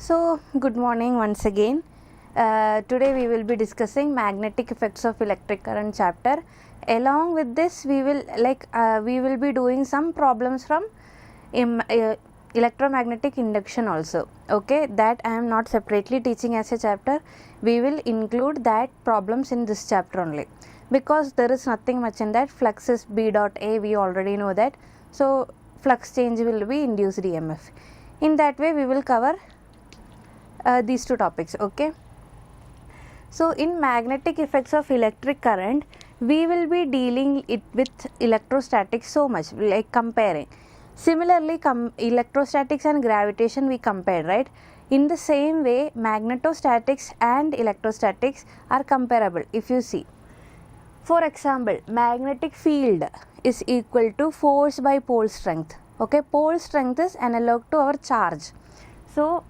So, good morning once again. Today we will be discussing magnetic effects of electric current chapter. Along with this, we will be doing some problems from electromagnetic induction also. Okay, that I am not separately teaching as a chapter. We will include that problems in this chapter only, because there is nothing much in that. Flux is B dot A, we already know that. So, flux change will be induced EMF. In that way, we will cover these two topics. Okay, so in magnetic effects of electric current, we will be dealing it with electrostatics so much, like comparing. Similarly, electrostatics and gravitation we compared, right? In the same way, magnetostatics and electrostatics are comparable. If you see, for example, magnetic field is equal to force by pole strength. Okay, pole strength is analog to our charge. So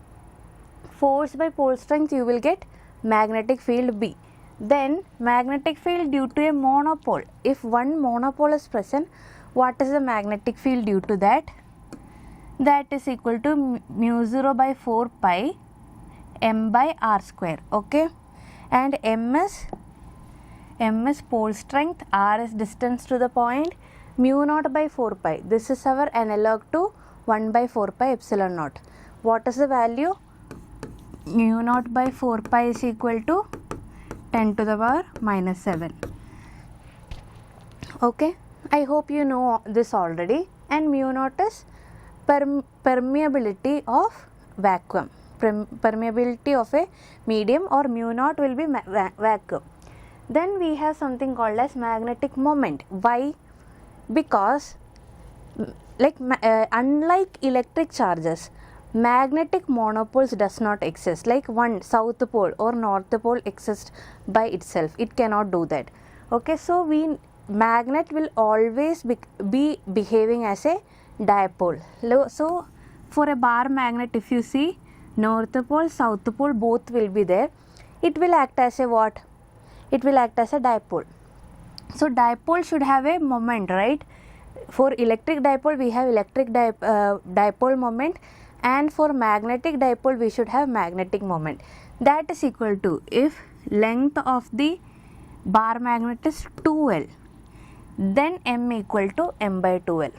force by pole strength, you will get magnetic field B. Then magnetic field due to a monopole. If one monopole is present, what is the magnetic field due to that? That is equal to mu 0 by 4 pi m by r square. Okay, and m is pole strength, r is distance to the point, mu naught by 4 pi. This is our analog to 1 by 4 pi epsilon naught. What is the value? Mu naught by 4 pi is equal to 10 to the power minus 7. Okay, I hope you know this already. And mu naught is permeability of vacuum. Permeability of a medium, or mu naught will be vacuum. Then we have something called as magnetic moment. Why? Because unlike electric charges, magnetic monopoles does not exist. Like one south pole or north pole exists by itself. It cannot do that. Okay, so magnet will always be behaving as a dipole. So for a bar magnet, if you see, north pole, south pole, both will be there. It will act as a what? It will act as a dipole. So dipole should have a moment, right? For electric dipole, we have electric dipole moment. And for magnetic dipole, we should have magnetic moment. That is equal to, if length of the bar magnet is 2L, then M equal to M by 2L.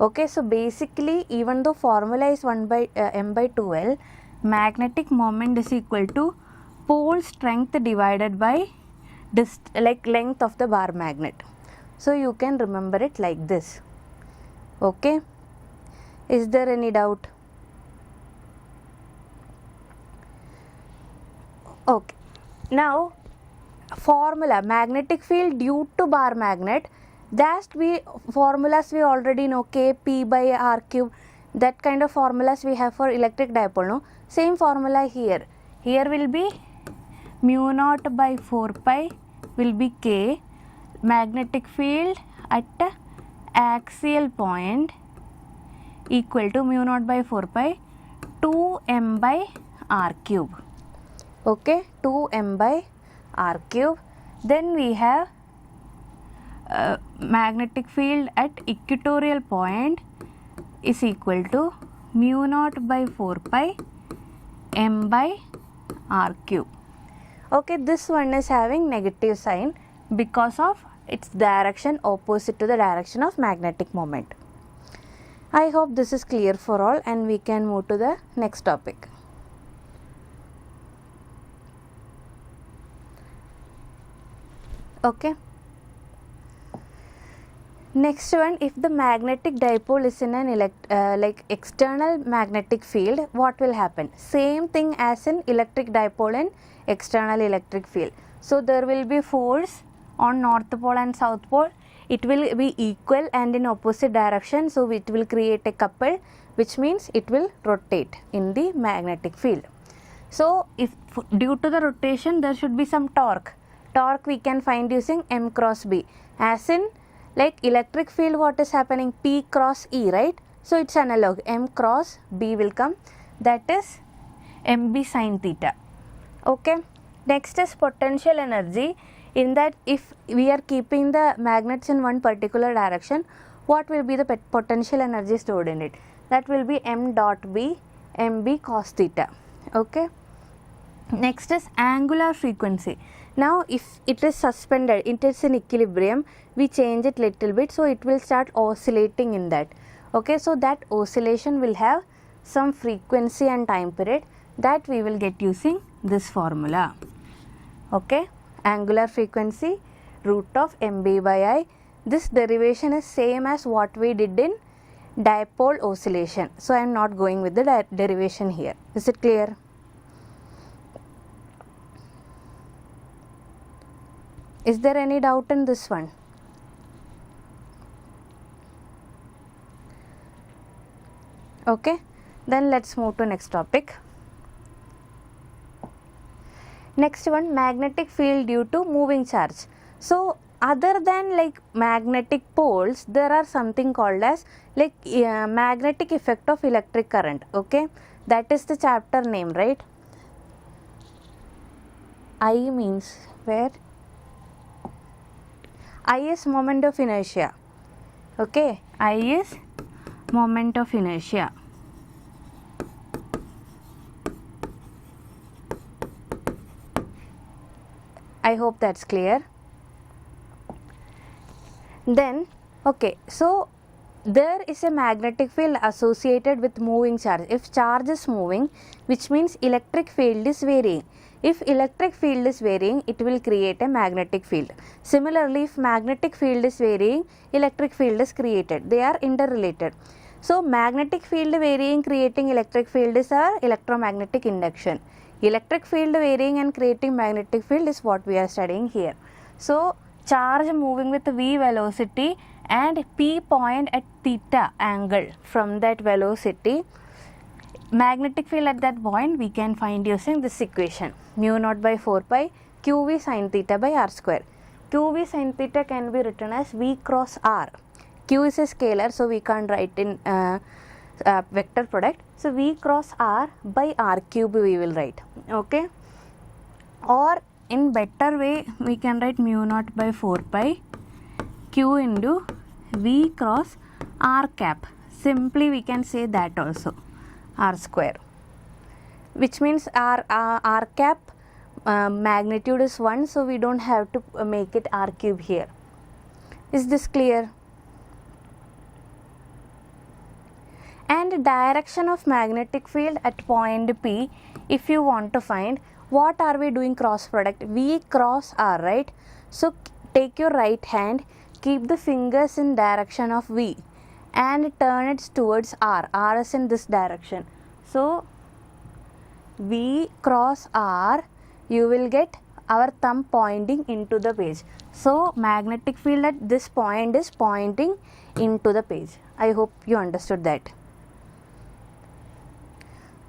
Okay, so basically, even though formula is 1 by M by 2L, magnetic moment is equal to pole strength divided by length of the bar magnet. So you can remember it like this. Okay, is there any doubt? Okay, now formula magnetic field due to bar magnet, that formulas we already know, K P by R cube, that kind of formulas we have for electric dipole. No, same formula here. Here will be mu naught by 4 pi will be K, magnetic field at axial point equal to mu naught by 4 pi 2 m by r cube. Okay, 2 m by r cube. Then we have magnetic field at equatorial point is equal to mu naught by 4 pi m by r cube. Okay, this one is having negative sign because of its direction opposite to the direction of magnetic moment. I hope this is clear for all, and we can move to the next topic. Okay. Next one, if the magnetic dipole is in an external magnetic field, what will happen? Same thing as in electric dipole and external electric field. So there will be force on north pole and south pole. It will be equal and in opposite direction, so it will create a couple, which means it will rotate in the magnetic field. So if due to the rotation there should be some torque. Torque we can find using M cross B. As in, like electric field, what is happening? P cross E, right? So it's analog. M cross B will come. That is MB sin theta. Okay. Next is potential energy. In that, if we are keeping the magnets in one particular direction, what will be the potential energy stored in it? That will be M dot B mb cos theta. Okay, next is angular frequency. Now if it is suspended, it is in equilibrium, we change it little bit, so it will start oscillating in that. Okay, so that oscillation will have some frequency and time period that we will get using this formula. Okay, angular frequency root of mb by I. This derivation is same as what we did in dipole oscillation, so I am not going with the derivation here. Is it clear? Is there any doubt in this one? Okay, then let's move to next topic. Next one, magnetic field due to moving charge. So other than like magnetic poles, there are something called as like magnetic effect of electric current. Okay, that is the chapter name, right? I means where? I is moment of inertia. Okay, I is moment of inertia. I hope that's clear. Then, okay, so there is a magnetic field associated with moving charge. If charge is moving, which means electric field is varying. If electric field is varying, it will create a magnetic field. Similarly, if magnetic field is varying, electric field is created. They are interrelated. So, magnetic field varying creating electric field is our electromagnetic induction. Electric field varying and creating magnetic field is what we are studying here. So, charge moving with v velocity and p point at theta angle from that velocity, magnetic field at that point we can find using this equation, mu naught by 4 pi qv sin theta by r square. Qv sin theta can be written as v cross r. Q is a scalar, so we can't write in vector product. So v cross r by r cube we will write. Okay, or in better way we can write mu naught by 4 pi q into v cross r cap. Simply we can say that also, r square, which means r cap magnitude is 1, so we don't have to make it r cube here. Is this clear? And direction of magnetic field at point P, if you want to find, what are we doing cross product? V cross R, right? So take your right hand, keep the fingers in direction of V and turn it towards R. R is in this direction. So V cross R, you will get our thumb pointing into the page. So magnetic field at this point is pointing into the page. I hope you understood that.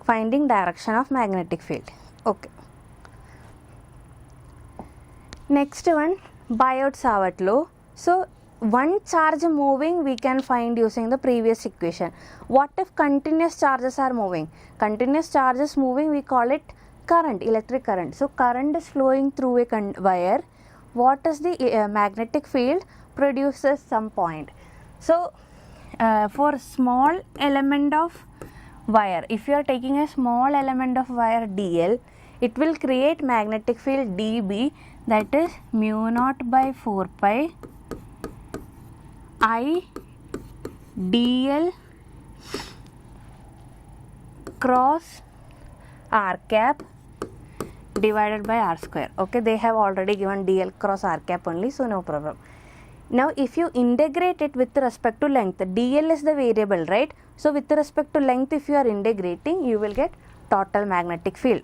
Finding direction of magnetic field. Okay. Next one, Biot-Savart law. So one charge moving we can find using the previous equation. What if continuous charges are moving? Continuous charges moving, we call it current, electric current. So current is flowing through a wire. What is the magnetic field? Produces some point. So for small element of wire, if you are taking a small element of wire dl, it will create magnetic field dB, that is mu naught by 4 pi I dl cross r cap divided by r square. Okay, they have already given dl cross r cap only, so no problem. Now if you integrate it with respect to length, dl is the variable, right? So with respect to length, if you are integrating, you will get total magnetic field.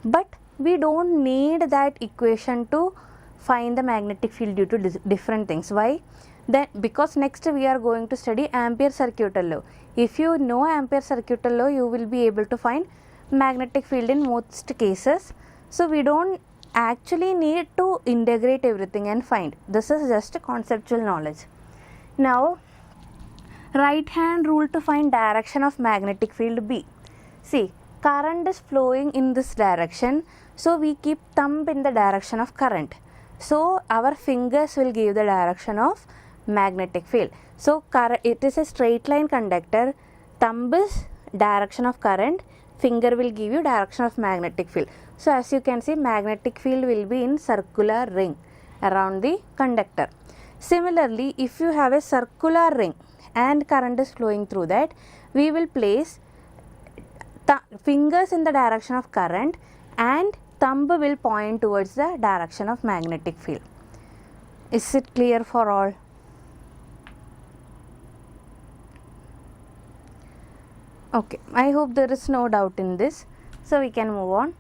But we don't need that equation to find the magnetic field due to different things. Why? Then because next we are going to study Ampere circuital law. If you know Ampere circuital law, you will be able to find magnetic field in most cases. So we don't actually need to integrate everything and find. This is just a conceptual knowledge. Now right hand rule to find direction of magnetic field B. See, current is flowing in this direction, so we keep thumb in the direction of current. So our fingers will give the direction of magnetic field. So it is a straight line conductor, thumb is direction of current, finger will give you direction of magnetic field. So as you can see, magnetic field will be in circular ring around the conductor. Similarly, if you have a circular ring and current is flowing through that, we will place fingers in the direction of current and thumb will point towards the direction of magnetic field. Is it clear for all? Okay, I hope there is no doubt in this. So we can move on.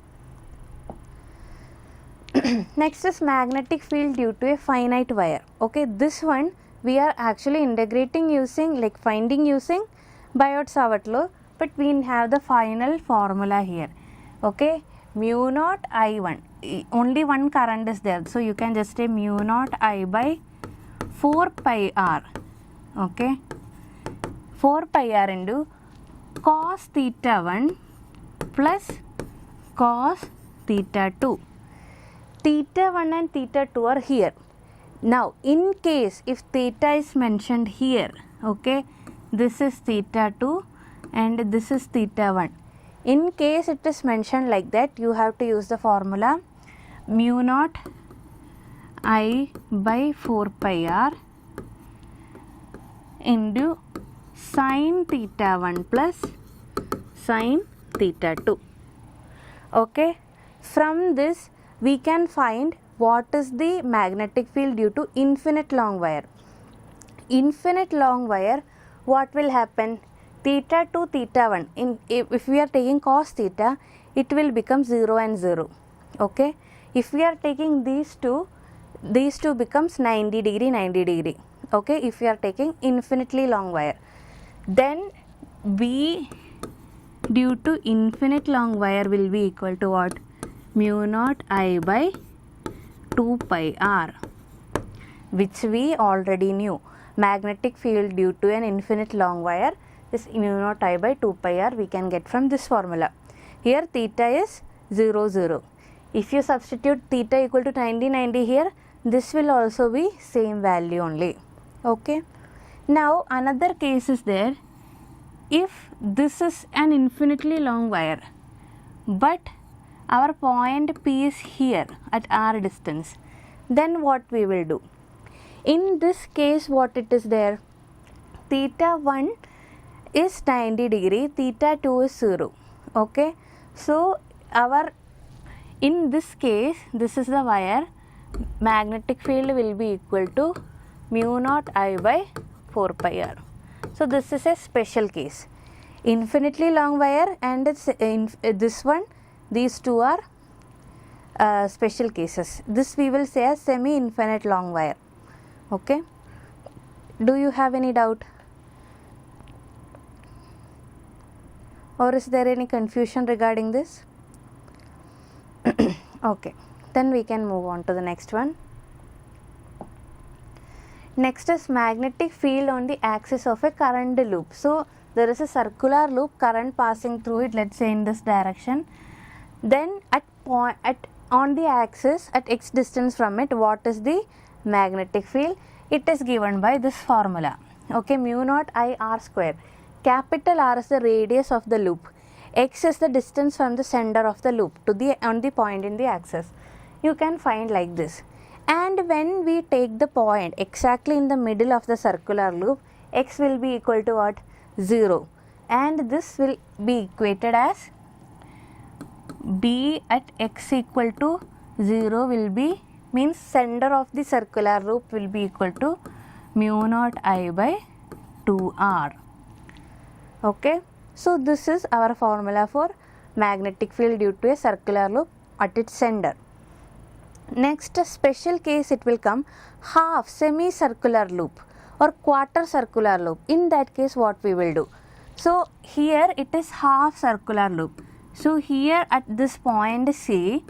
Next is magnetic field due to a finite wire. Okay, this one we are actually integrating using, like finding using Biot-Savart law, but we have the final formula here. Okay, mu naught I1, only one current is there, so you can just say mu naught I by 4 pi r. Okay, 4 pi r into cos theta 1 plus cos theta 2. Theta 1 and theta 2 are here. Now in case if theta is mentioned here, okay, this is theta 2 and this is theta 1. In case it is mentioned like that, you have to use the formula mu naught I by 4 pi r into sin theta 1 plus sin theta 2. Okay, from this we can find what is the magnetic field due to infinite long wire. Infinite long wire, what will happen? Theta 2, theta 1, if we are taking cos theta, it will become 0 and 0. Okay, if we are taking these two becomes 90 degree, 90 degree. Okay, if we are taking infinitely long wire, then B due to infinite long wire will be equal to what? Mu naught I by 2 pi r, which we already knew. Magnetic field due to an infinite long wire is mu naught I by 2 pi r, we can get from this formula. Here theta is 0, 0. If you substitute theta equal to 90, 90 here, this will also be same value only. Okay. Now another case is there. If this is an infinitely long wire, but our point P is here at r distance, then what we will do? In this case, what it is there? Theta 1 is 90 degree, theta 2 is 0. Okay, so in this case, this is the wire, magnetic field will be equal to mu naught I by 4 pi r. So this is a special case. Infinitely long wire and this one, these two are special cases. This we will say as semi-infinite long wire. Okay, do you have any doubt, or is there any confusion regarding this? Okay, then we can move on to the next one. Next is magnetic field on the axis of a current loop. So there is a circular loop, current passing through it, let's say in this direction. Then on the axis at x distance from it, what is the magnetic field? It is given by this formula. Okay, mu naught I r square. Capital R is the radius of the loop. X is the distance from the center of the loop to on the point in the axis. You can find like this. And when we take the point exactly in the middle of the circular loop, x will be equal to what? 0. And this will be equated as B at x equal to 0 will be, means center of the circular loop will be equal to mu naught I by 2r. Okay, so this is our formula for magnetic field due to a circular loop at its center. Next special case it will come, half semicircular loop or quarter circular loop. In that case what we will do? So here it is half circular loop. So here at this point C,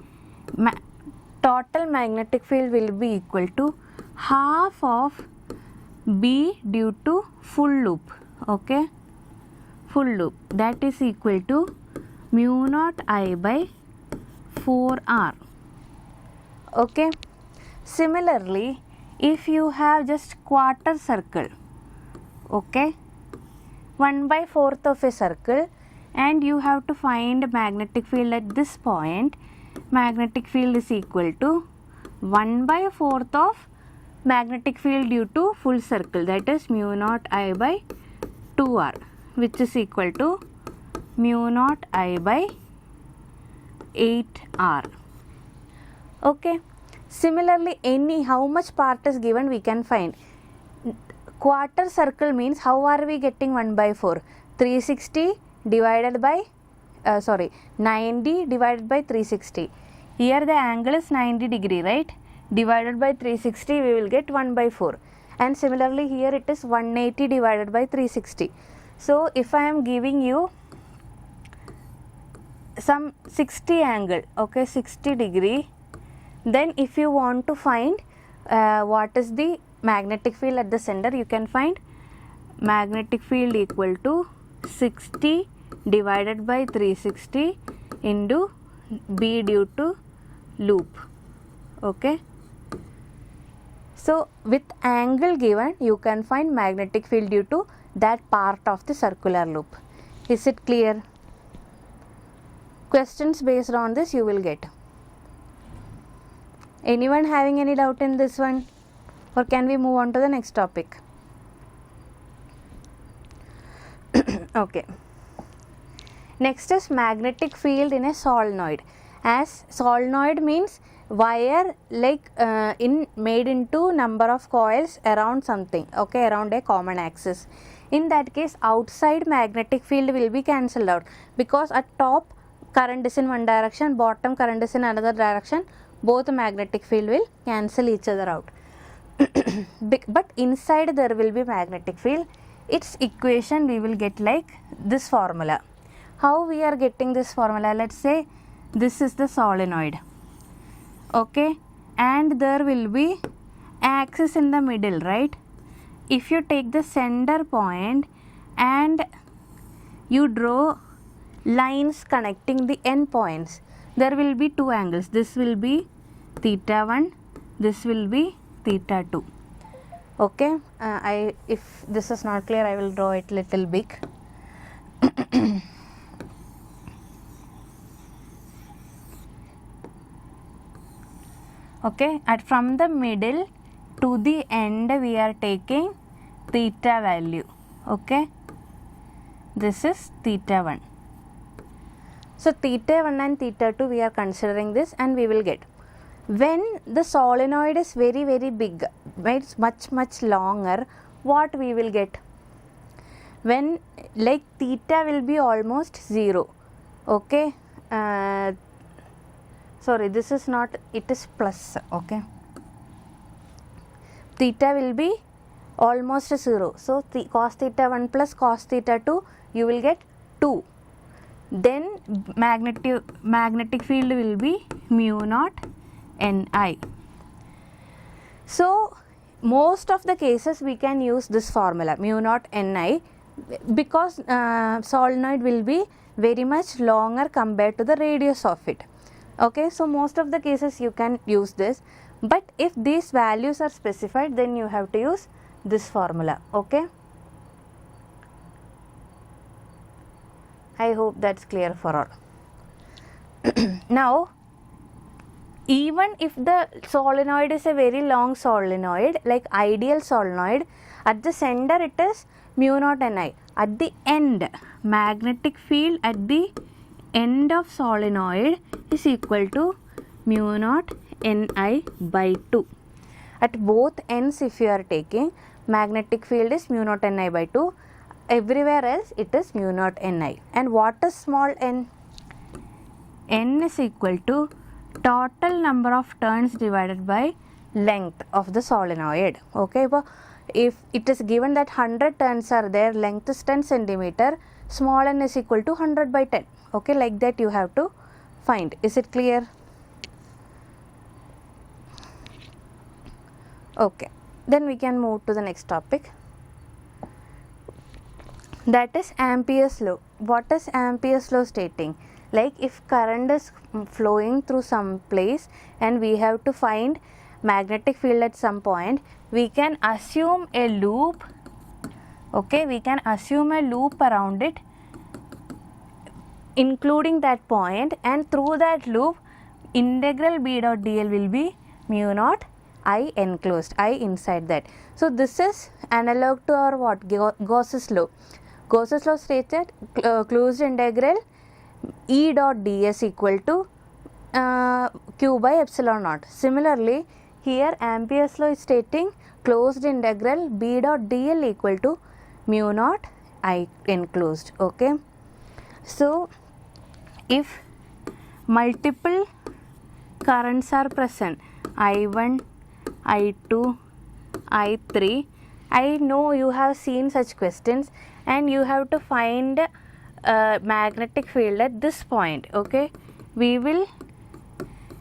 total magnetic field will be equal to half of B due to full loop. Okay, full loop, that is equal to mu naught I by 4r. Okay, similarly if you have just quarter circle, okay, 1/4 of a circle, and you have to find magnetic field at this point. Magnetic field is equal to 1/4 of magnetic field due to full circle, that is mu naught I by 2r, which is equal to mu naught I by 8r. Okay. Similarly, how much part is given we can find. Quarter circle means how are we getting 1/4? 360 divided by 90 divided by 360. Here the angle is 90 degree, right? Divided by 360 we will get 1/4. And similarly here it is 180 divided by 360. So if I am giving you some 60 angle, okay, 60 degree, then if you want to find what is the magnetic field at the center, you can find magnetic field equal to 60 divided by 360 into B due to loop. Okay. So with angle given, you can find magnetic field due to that part of the circular loop. Is it clear? Questions based on this you will get. Anyone having any doubt in this one, or can we move on to the next topic? Okay. Next is magnetic field in a solenoid. As solenoid means wire like made into number of coils around something, okay, around a common axis. In that case, outside magnetic field will be cancelled out, because at top current is in one direction, bottom current is in another direction. Both magnetic field will cancel each other out. But inside there will be magnetic field. Its equation we will get like this formula. How we are getting this formula? Let's say this is the solenoid, okay, and there will be axis in the middle, right? If you take the center point and you draw lines connecting the end points, there will be two angles. This will be theta 1, this will be theta 2. Okay, if this is not clear, I will draw it little big. Okay, from the middle to the end we are taking theta value. Okay, this is theta 1. So theta 1 and theta 2 we are considering this, and we will get, when the solenoid is very big, it's much longer, what we will get? When like theta will be almost 0. Okay, sorry, this is not, it is plus. Okay, theta will be almost 0. So cos theta 1 plus cos theta 2, you will get 2. Then magnetic field will be mu naught Ni. So most of the cases we can use this formula, mu naught Ni, because solenoid will be very much longer compared to the radius of it. Okay, so most of the cases you can use this, but if these values are specified, then you have to use this formula. Okay, I hope that's clear for all. Now, even if the solenoid is a very long solenoid, like ideal solenoid, at the center it is mu naught Ni. At the end, magnetic field at the end of solenoid is equal to mu naught Ni by 2. At both ends, if you are taking, magnetic field is mu naught Ni by 2. Everywhere else it is mu naught Ni. And what is small n? N is equal to total number of turns divided by length of the solenoid. Okay, if it is given that 100 turns are there, length is 10 centimeter, small n is equal to 100 by 10. Okay, like that you have to find. Is it clear? Okay, then we can move to the next topic. That is Ampere's law. What is Ampere's law stating? Like if current is flowing through some place and we have to find magnetic field at some point, we can assume a loop. Okay, we can assume a loop around it including that point, and through that loop integral B dot dl will be mu naught I enclosed, I inside that. So this is analog to our what? Gauss's law. Gauss's law states that closed integral E dot ds equal to q by epsilon naught. Similarly, here Ampere's law is stating closed integral B dot dl equal to mu naught I enclosed. Okay. So if multiple currents are present, I1, I2, I3, I know you have seen such questions, and you have to find magnetic field at this point. Okay, we will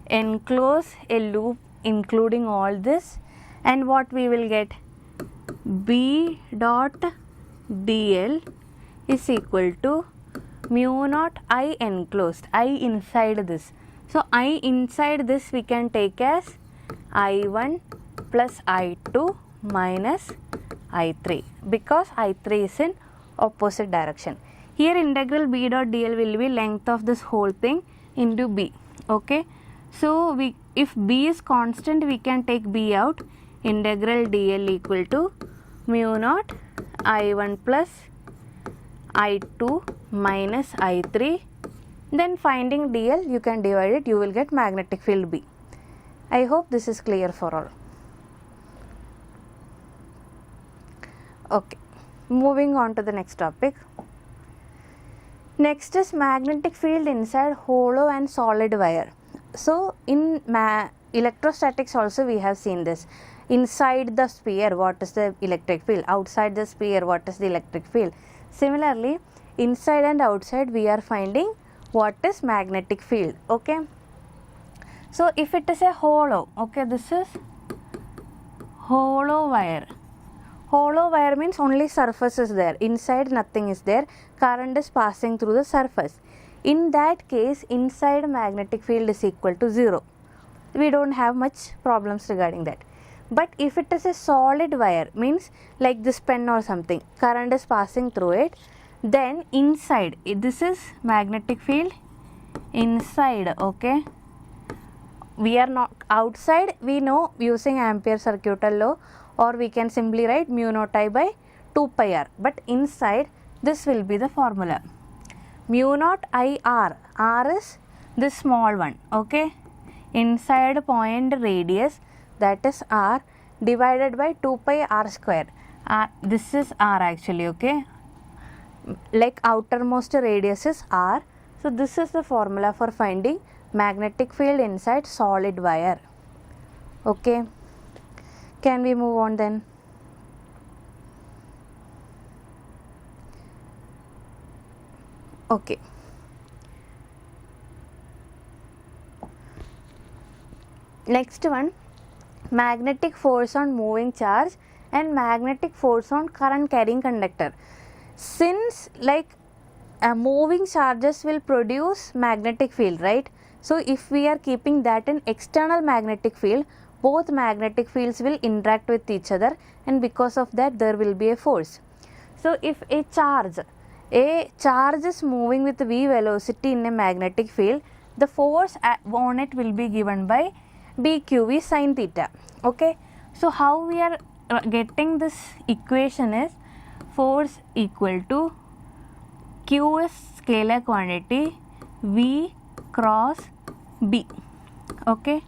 enclose a loop including all this, and what we will get? B dot dl is equal to mu naught I enclosed, I inside this. So I inside this we can take as I1 plus I2 minus I3, because I3 is in opposite direction. Here integral B dot dl will be length of this whole thing into B. Okay, so if B is constant, we can take B out. Integral dl equal to mu naught I1 plus I2 minus I3. Then finding dl, you can divide it, you will get magnetic field B. I hope this is clear for all. Okay, moving on to the next topic. Next is magnetic field inside hollow and solid wire. So in electrostatics also we have seen this. Inside the sphere, what is the electric field? Outside the sphere, what is the electric field? Similarly, inside and outside we are finding what is magnetic field. Okay. So if it is a hollow, okay, this is hollow wire. Hollow wire means only surface is there, inside nothing is there, current is passing through the surface. In that case, inside magnetic field is equal to 0. We don't have much problems regarding that. But if it is a solid wire, means like this pen or something, current is passing through it, then inside, this is magnetic field inside. Okay, we are not outside, we know using Ampere circuital law, or we can simply write mu naught I by 2 pi r. But inside, this will be the formula. Mu naught I r, r is this small one. Okay, inside point radius, that is r, divided by 2 pi r square. This is r actually. Okay, like outermost radius is r. So this is the formula for finding magnetic field inside solid wire. Okay, can we move on then? Okay, next one, magnetic force on moving charge and magnetic force on current carrying conductor. Since like moving charges will produce magnetic field, right? So if we are keeping that in external magnetic field, both magnetic fields will interact with each other, and because of that there will be a force. So if a charge is moving with v velocity in a magnetic field, the force on it will be given by bqv sin theta. Okay, so how we are getting this equation is force equal to q is scalar quantity v cross b. Okay,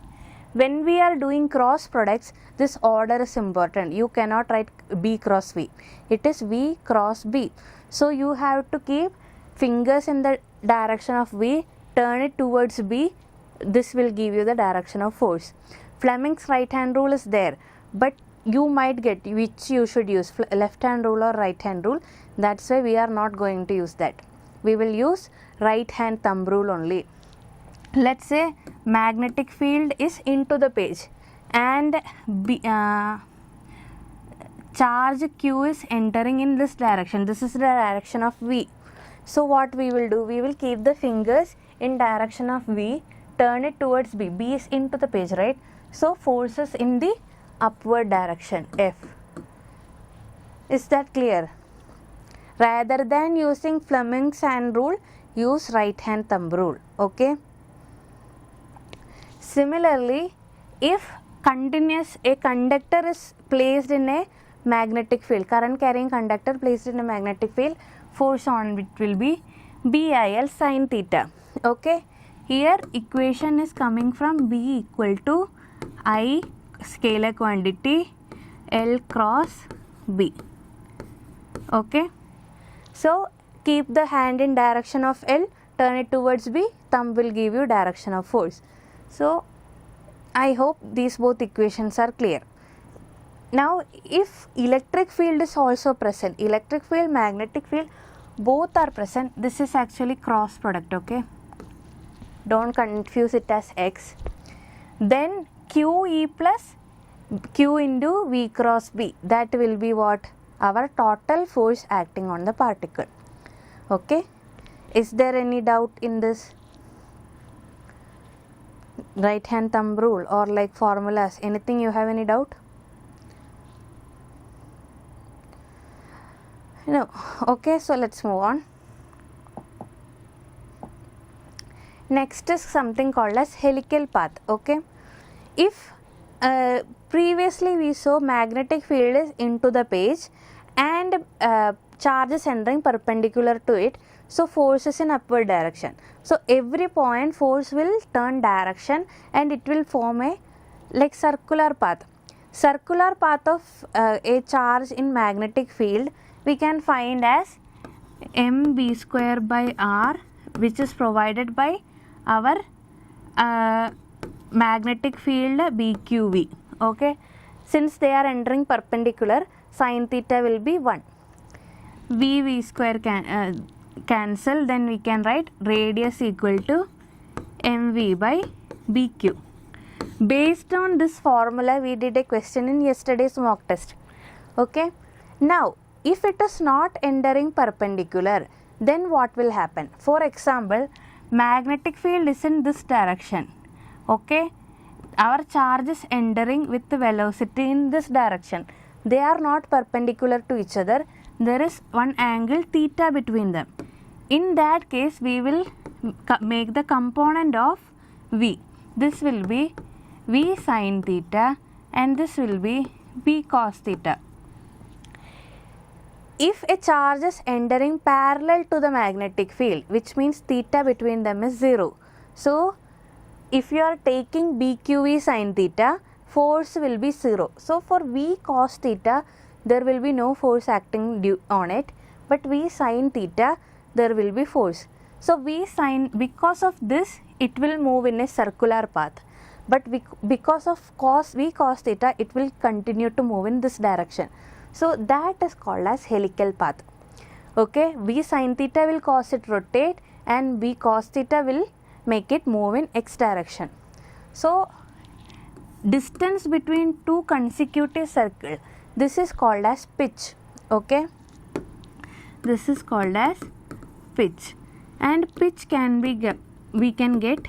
when we are doing cross products, this order is important. You cannot write b cross v, it is v cross b. So you have to keep fingers in the direction of v, turn it towards b, this will give you the direction of force. Fleming's right hand rule is there, but you might get which you should use, left hand rule or right hand rule. That's why we are not going to use that. We will use right hand thumb rule only. Let's say magnetic field is into the page and charge q is entering in this direction. This is the direction of v. So what we will do, we will keep the fingers in direction of v, turn it towards b. B is into the page, right? So force is in the upward direction, F. Is that clear? Rather than using Fleming's hand rule, use right hand thumb rule. Okay. Similarly, if a conductor is placed in a magnetic field, current carrying conductor placed in a magnetic field, force on it will be BIL sin theta. Okay. Here equation is coming from B equal to I scalar quantity L cross B. Okay. So keep the hand in direction of L, turn it towards B, thumb will give you direction of force. So I hope these both equations are clear. Now if electric field is also present, electric field, magnetic field, both are present, this is actually cross product. Okay, don't confuse it as X. Then QE plus Q into V cross B, that will be what? Our total force acting on the particle. Okay, is there any doubt in this? Right hand thumb rule or like formulas, anything you have any doubt? No. Okay, so let's move on. Next is something called as helical path. Okay, if previously we saw magnetic field is into the page and charges entering perpendicular to it, so force is in upward direction. So every point force will turn direction and it will form a like circular path. Circular path of a charge in magnetic field we can find as mb square by r, which is provided by our magnetic field BQV. Okay, since they are entering perpendicular, sin theta will be 1. V square cancel, then we can write radius equal to mv by BQ. Based on this formula, we did a question in yesterday's mock test. Okay, now if it is not entering perpendicular, then what will happen? For example, magnetic field is in this direction. Okay, our charge is entering with the velocity in this direction. They are not perpendicular to each other. There is one angle theta between them. In that case, we will make the component of V. This will be V sin theta and this will be V cos theta. If a charge is entering parallel to the magnetic field, which means theta between them is 0. So if you are taking BQV sin theta, force will be 0. So for V cos theta, there will be no force acting on it, but V sin theta, there will be force. So V sin, because of this, it will move in a circular path. But because of V cos theta, it will continue to move in this direction. So that is called as helical path. Okay, V sin theta will cause it rotate and V cos theta will make it move in x direction. So distance between two consecutive circles, this is called as pitch. Okay, this is called as pitch, and pitch can be we can get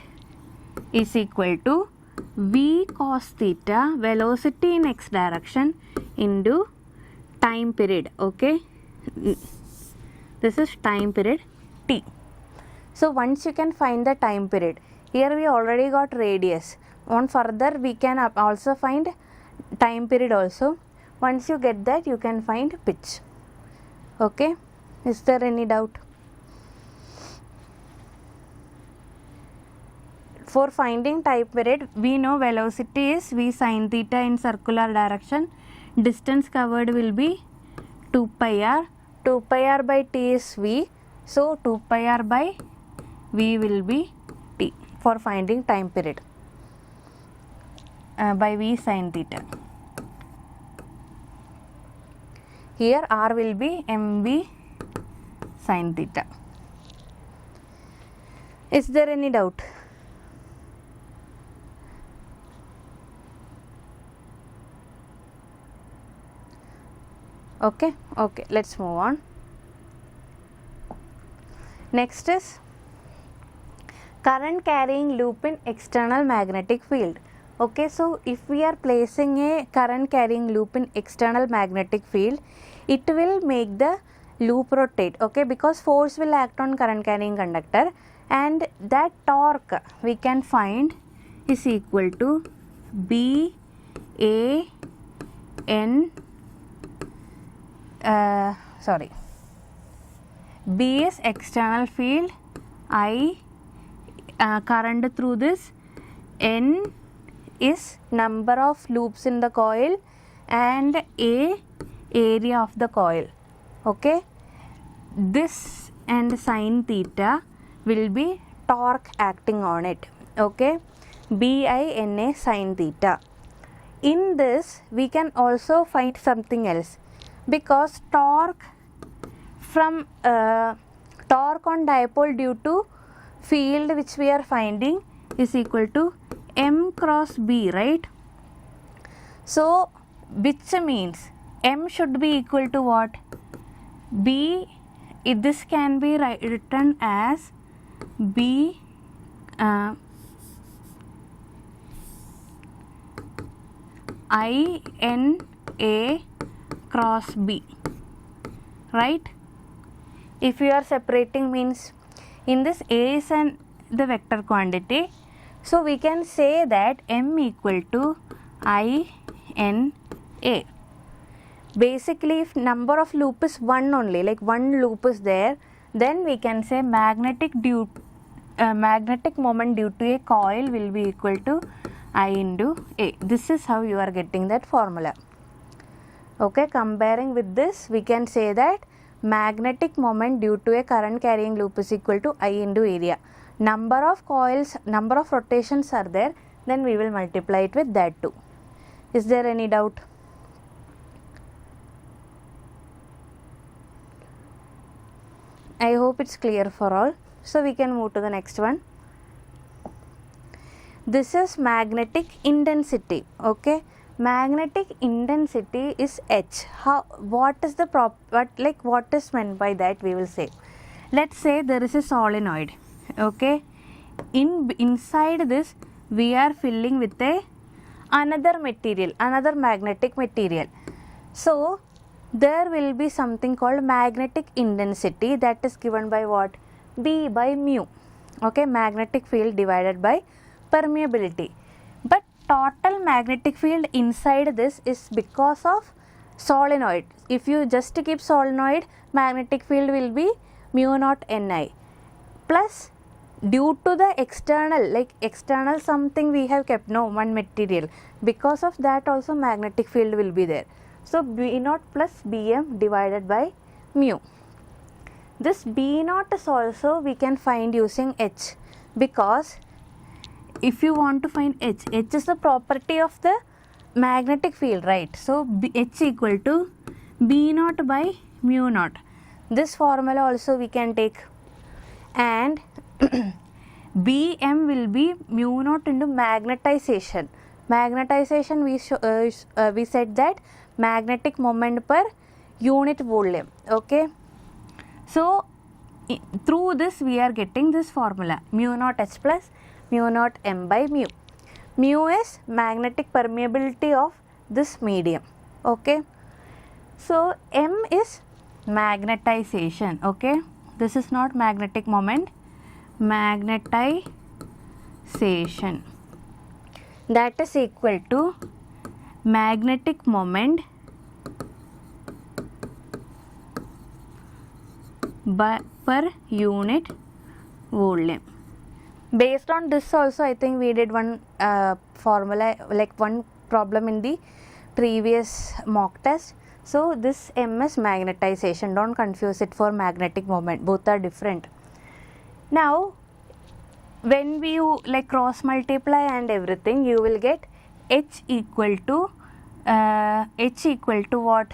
is equal to V cos theta, velocity in x direction, into time period. Okay, this is time period t. So once you can find the time period, here we already got radius. On further we can also find time period also. Once you get that, you can find pitch. Okay, is there any doubt? For finding time period, we know velocity is V sin theta in circular direction. Distance covered will be 2 pi r. 2 pi r by t is V. So 2 pi r by V will be t for finding time period by V sin theta. Here r will be mv sin theta. Is there any doubt? Okay, let's move on. Next is current carrying loop in external magnetic field. Okay, so if we are placing a current carrying loop in external magnetic field, it will make the loop rotate, okay, because force will act on current carrying conductor, and that torque we can find is equal to B A N B is external field, I current through this, N is number of loops in the coil, and A area of the coil. Okay, this and sin theta will be torque acting on it. Okay, BINA sin theta. In this we can also find something else, because torque from torque on dipole due to field which we are finding is equal to M cross B, right? So which means M should be equal to what? B, this can be written as B INA cross B, right? If you are separating, means in this A is the vector quantity, so we can say that M equal to INA. Basically, if number of loop is 1 only, like one loop is there, then we can say magnetic moment due to a coil will be equal to I into A. This is how you are getting that formula. Okay, comparing with this, we can say that magnetic moment due to a current carrying loop is equal to I into area. Number of coils, number of rotations are there, then we will multiply it with that too. Is there any doubt? I hope it's clear for all. So we can move to the next one. This is magnetic intensity. Okay, magnetic intensity is H. What is meant by that? We will say. Let's say there is a solenoid. Okay, inside this we are filling with another material, another magnetic material. So there will be something called magnetic intensity, that is given by what? B by mu. Okay, magnetic field divided by permeability. But total magnetic field inside this is because of solenoid. If you just keep solenoid, magnetic field will be mu naught Ni, plus due to the external something we have kept, one material, because of that also magnetic field will be there. So B naught plus Bm divided by mu. This B naught is also we can find using H, because if you want to find H is the property of the magnetic field, right? So H equal to B naught by mu naught. This formula also we can take, and Bm will be mu naught into magnetization. Magnetization we said that magnetic moment per unit volume. Okay, so through this we are getting this formula, mu naught H plus mu naught M by mu. Mu is magnetic permeability of this medium. Okay, so M is magnetization. Okay, this is not magnetic moment, magnetization, that is equal to magnetic moment per unit volume. Based on this also, I think we did one formula, like one problem in the previous mock test. So this M is magnetization, don't confuse it for magnetic moment, both are different. Now when we cross multiply and everything, you will get H equal to what?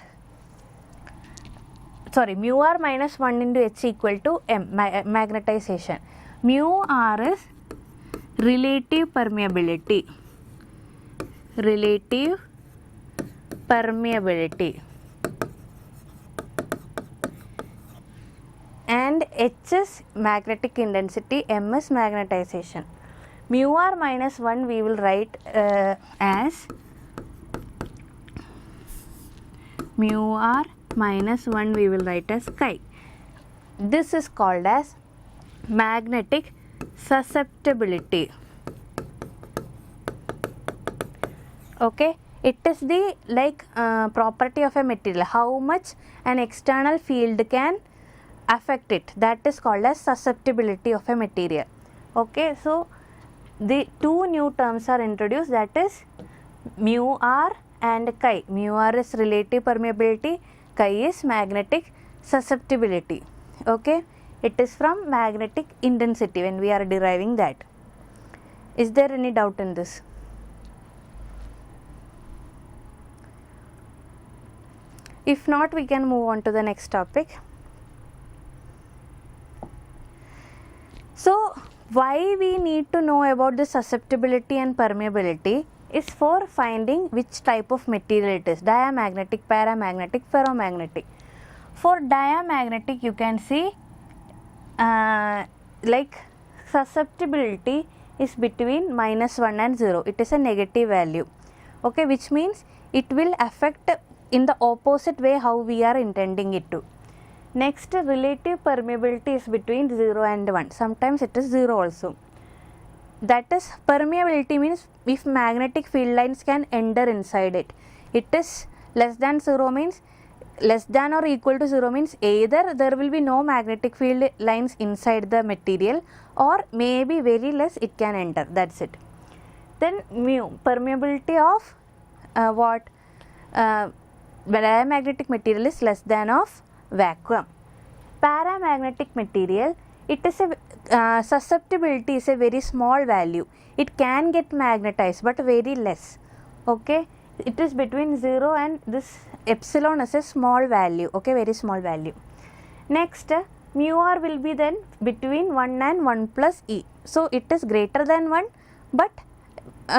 Sorry, mu r minus 1 into H equal to M, magnetization. Mu r is relative permeability. Relative permeability. And H is magnetic intensity, M is magnetization. Mu r minus 1 we will write as mu r minus 1 we will write as chi. This is called as magnetic susceptibility. Okay, it is the property of a material, how much an external field can affect it, that is called as susceptibility of a material. Okay, so the two new terms are introduced, that is mu r and chi. Mu r is relative permeability, chi is magnetic susceptibility. Okay, it is from magnetic intensity when we are deriving that. Is there any doubt in this? If not, we can move on to the next topic. So why we need to know about the susceptibility and permeability is for finding which type of material it is: diamagnetic, paramagnetic, ferromagnetic. For diamagnetic, you can see susceptibility is between -1 and 0. It is a negative value. Okay, which means it will affect in the opposite way how we are intending it to. Next, relative permeability is between 0 and 1. Sometimes it is 0 also. That is, permeability means if magnetic field lines can enter inside it. It is less than 0 means, less than or equal to 0 means either there will be no magnetic field lines inside the material, or maybe very less it can enter. That's it. Then mu, permeability of diamagnetic material is less than of vacuum. Paramagnetic material, it is a susceptibility is a very small value. It can get magnetized but very less. Okay, it is between 0 and this epsilon is a small value. Okay, very small value. Next, mu r will be then between 1 and 1 plus e. So it is greater than 1 but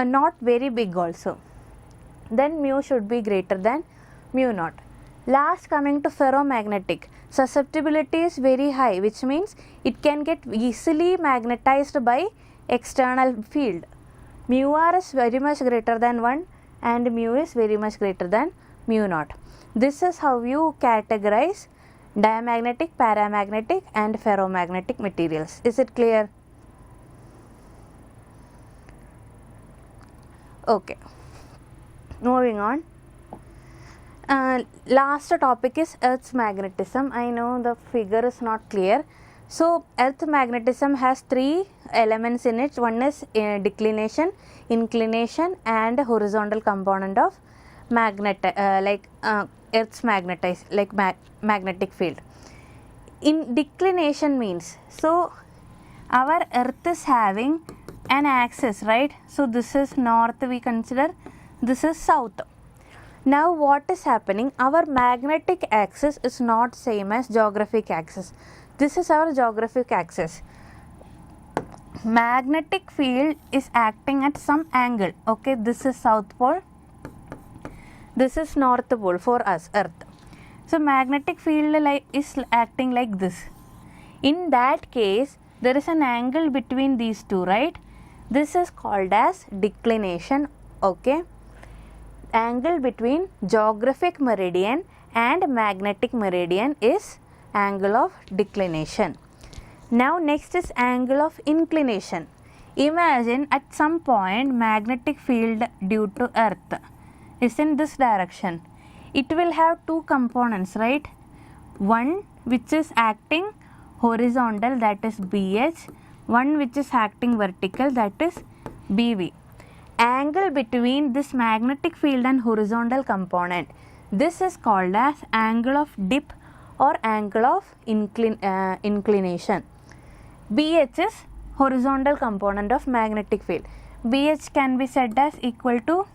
not very big also. Then mu should be greater than mu naught. Last, coming to ferromagnetic, susceptibility is very high, which means it can get easily magnetized by external field. Mu r is very much greater than 1 and mu is very much greater than mu naught. This is how you categorize diamagnetic, paramagnetic and ferromagnetic materials. Is it clear? Okay, moving on. Last topic is Earth's magnetism. I know the figure is not clear. So Earth magnetism has three elements in it. One is declination, inclination and horizontal component of Earth's magnetic field. In declination means, so our Earth is having an axis, right? So this is north, we consider, this is south. Now what is happening? Our magnetic axis is not same as geographic axis. This is our geographic axis. Magnetic field is acting at some angle. Okay, this is south pole, this is north pole for us, Earth. So magnetic field is acting like this. In that case, there is an angle between these two, right? This is called as declination. Okay, angle between geographic meridian and magnetic meridian is angle of declination. Now next is angle of inclination. Imagine at some point magnetic field due to Earth is in this direction. It will have two components, right? One which is acting horizontal, that is BH. One which is acting vertical, that is BV. Angle between this magnetic field and horizontal component, this is called as angle of dip or angle of inclination. BH is horizontal component of magnetic field. BH can be said as equal to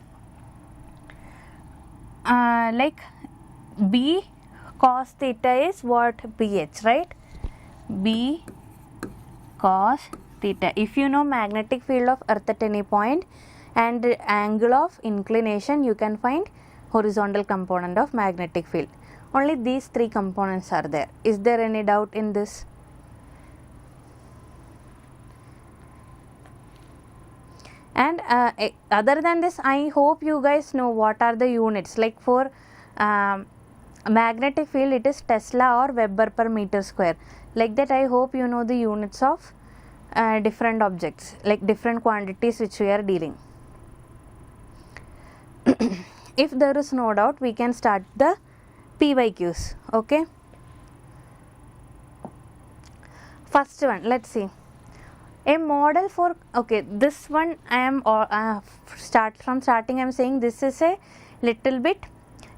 B cos theta is what? BH, right? B cos theta. If you know magnetic field of Earth at any point and angle of inclination, you can find horizontal component of magnetic field. Only these three components are there. Is there any doubt in this? And other than this, I hope you guys know what are the units. Like for magnetic field, it is Tesla or Weber per meter square. Like that, I hope you know the units of different objects, like different quantities which we are dealing. If there is no doubt, we can start the PYQs. Okay. First one, let's see. A model for, okay, this one I am starting I am saying this is a little bit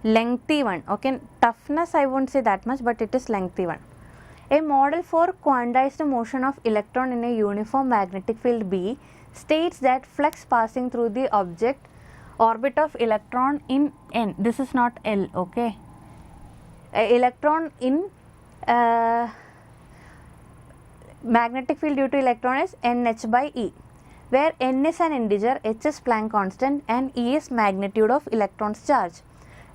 lengthy one. Okay, toughness I won't say that much, but it is lengthy one. A model for quantized motion of electron in a uniform magnetic field B states that flux passing through the object orbit of electron in N, this is not L, okay, electron in magnetic field due to electron is NH by E, where N is an integer, H is Planck constant and E is magnitude of electron's charge.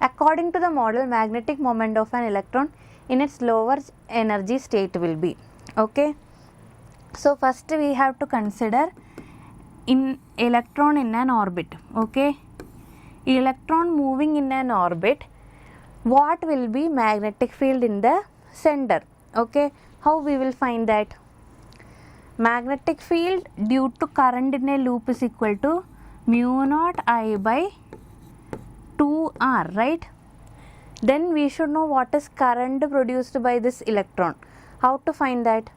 According to the model, magnetic moment of an electron in its lower energy state will be. Okay. So first we have to consider in electron in an orbit. Okay. Electron moving in an orbit, what will be magnetic field in the center? Okay. How we will find that? Magnetic field due to current in a loop is equal to mu naught I by 2R, right? Then we should know what is current produced by this electron. How to find that?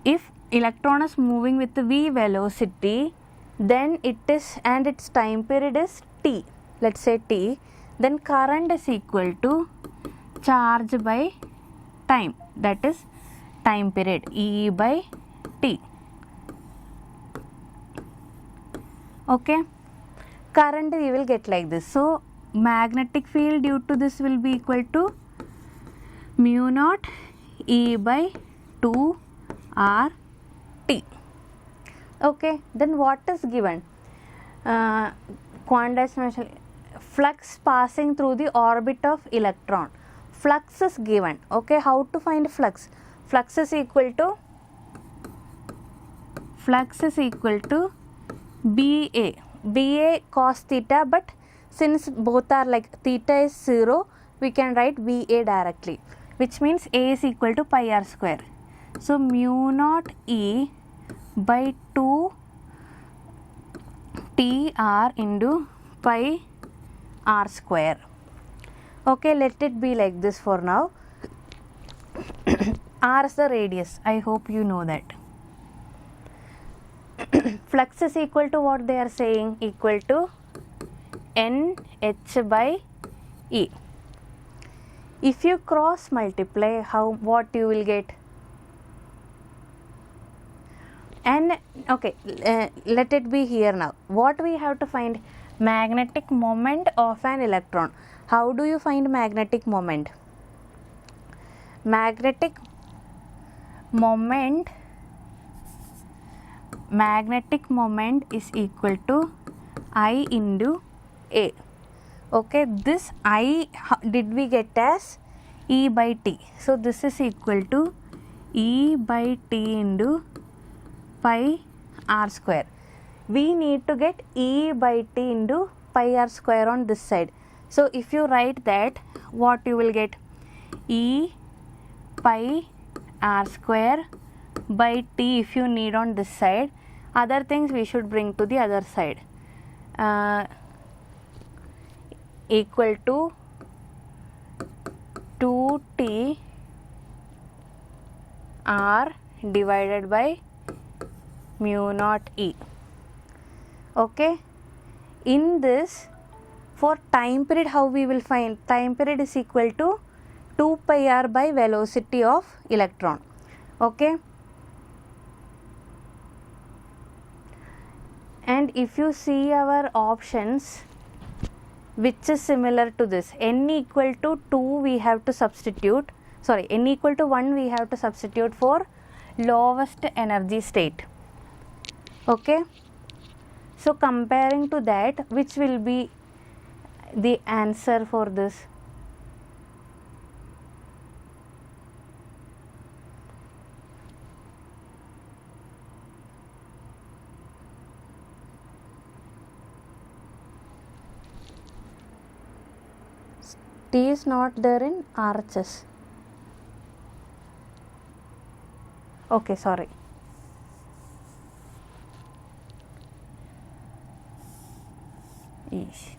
If electron is moving with v velocity, then it is, and its time period is t, let's say t, then current is equal to charge by time, that is time period, E by t. Okay, current we will get like this. So magnetic field due to this will be equal to mu naught E by 2 R T. Okay, then what is given? Quantized motion, flux passing through the orbit of electron. Flux is given. Okay, how to find flux? Flux is equal to BA cos theta, but since both are like theta is 0, we can write BA directly, which means A is equal to pi r square. So mu naught E by 2 T r into pi r square. Okay, let it be like this for now. R is the radius. I hope you know that. Flux is equal to what they are saying, equal to NH by E. If you cross multiply, what you will get? And okay, let it be here now. What we have to find? Magnetic moment of an electron. How do you find magnetic moment? Magnetic moment is equal to I into A. Okay, this I did we get as E by T. So this is equal to E by T into pi r square. We need to get E by T into pi r square on this side. So if you write that, what you will get? E pi r square by T if you need on this side. Other things we should bring to the other side. Equal to 2T R divided by mu naught E. Okay. In this, for time period, how we will find? Time period is equal to 2 pi r by velocity of electron. Okay. And if you see our options, which is similar to this, n equal to 2 we have to substitute, n equal to 1 we have to substitute for lowest energy state. Okay. So comparing to that, which will be the answer for this? T is not there in RHS. Okay, sorry. Eesh.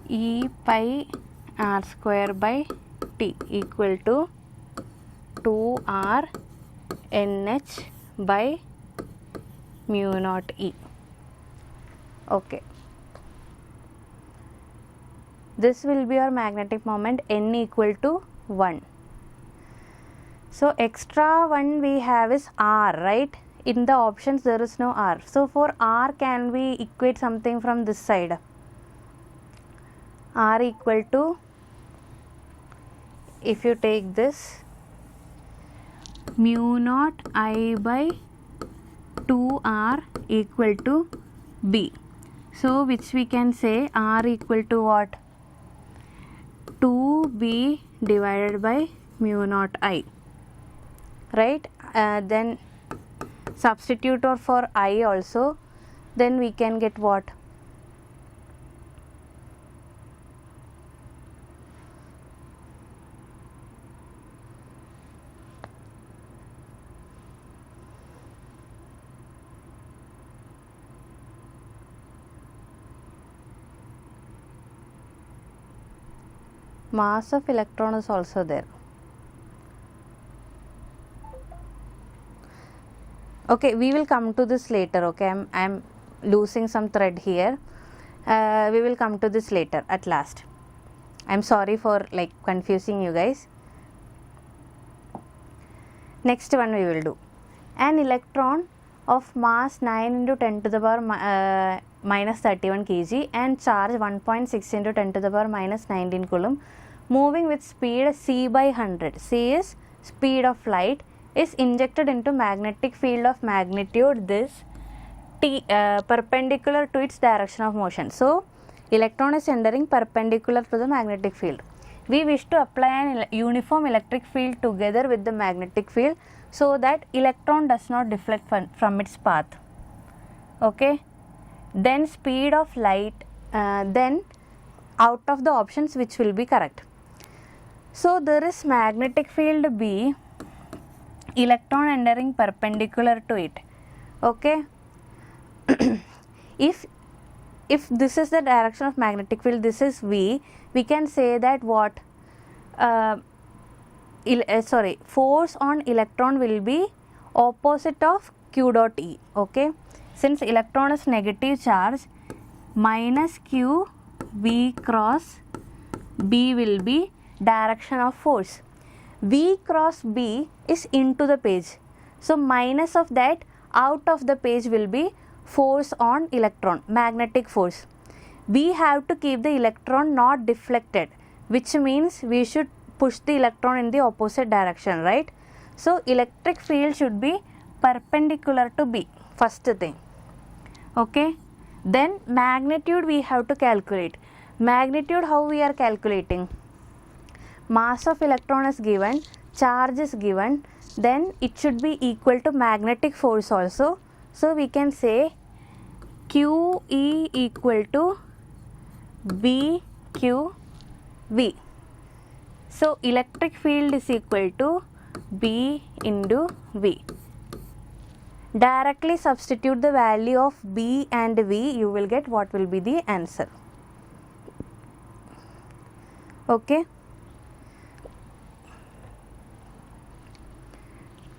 E pi r square by T equal to 2r NH by mu naught E. Okay. This will be our magnetic moment N equal to 1. So extra one we have is R, right? In the options there is no R. So for R, can we equate something from this side? R equal to, if you take this, mu naught I by 2R equal to B. So which we can say R equal to what? 2B divided by mu naught I, right? Then substitute for I also, then we can get what? Mass of electron is also there. Okay, we will come to this later. Okay, I'm losing some thread here. We will come to this later at last. I'm sorry for like confusing you guys. Next one we will do. An electron of mass 9 into 10 to the power minus 31 kg and charge 1.6 into 10 to the power minus 19 coulomb moving with speed c by 100. C is speed of light, is injected into magnetic field of magnitude this t perpendicular to its direction of motion. So electron is entering perpendicular to the magnetic field. We wish to apply an uniform electric field together with the magnetic field so that electron does not deflect from its path. Okay, then speed of light, then out of the options which will be correct. So there is magnetic field B, electron entering perpendicular to it. Okay, if this is the direction of magnetic field, this is V, we can say that what? Force on electron will be opposite of Q dot E. Okay, since electron is negative charge, minus Q V cross B will be direction of force. V cross B is into the page, so minus of that out of the page will be force on electron, magnetic force. We have to keep the electron not deflected, which means we should push the electron in the opposite direction, right? So electric field should be perpendicular to B, first thing. Okay, then magnitude we have to calculate. Magnitude, how we are calculating? Mass of electron is given, charge is given, then it should be equal to magnetic force also. So we can say QE equal to BQV. So electric field is equal to B into V. Directly substitute the value of B and V, you will get what will be the answer. Okay.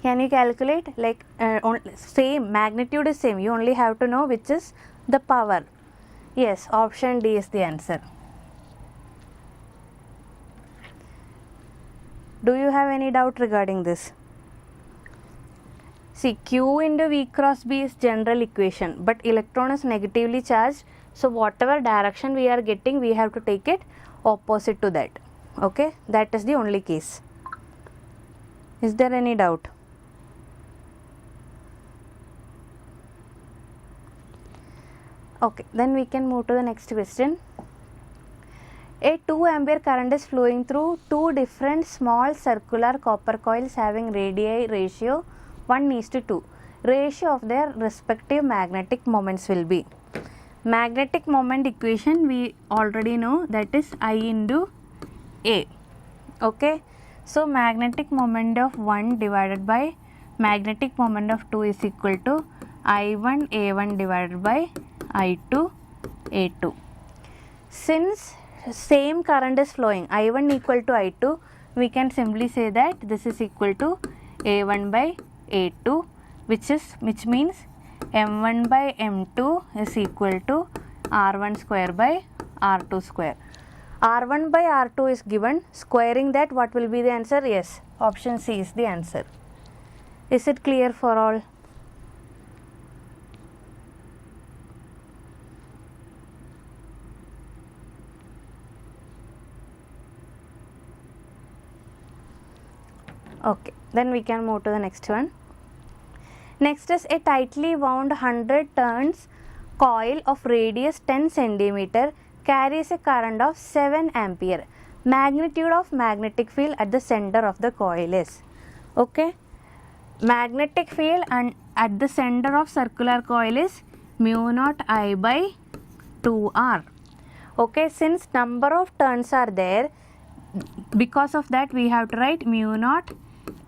Can you calculate? Like same, magnitude is same, you only have to know which is the power. Yes, option D is the answer. Do you have any doubt regarding this? See, Q into V cross B is general equation, but electron is negatively charged, so whatever direction we are getting, we have to take it opposite to that. Okay, that is the only case. Is there any doubt? Okay, then we can move to the next question. A 2 ampere current is flowing through two different small circular copper coils having radii ratio 1:2. Ratio of their respective magnetic moments will be. Magnetic moment equation we already know, that is I into A. Okay, so magnetic moment of 1 divided by magnetic moment of 2 is equal to I1 A1 divided by I2 A2. Since same current is flowing, I1 equal to I2, we can simply say that this is equal to A1 by A2, which means M1 by M2 is equal to R1 square by R2 square. R1 by R2 is given. Squaring that, what will be the answer? Yes, option C is the answer. Is it clear for all? Okay, then we can move to the next one. Next is a tightly wound 100 turns coil of radius 10 cm carries a current of 7 ampere. Magnitude of magnetic field at the center of the coil is. Okay, magnetic field and at the center of circular coil is mu naught I by 2R. Okay, since number of turns are there, because of that we have to write mu naught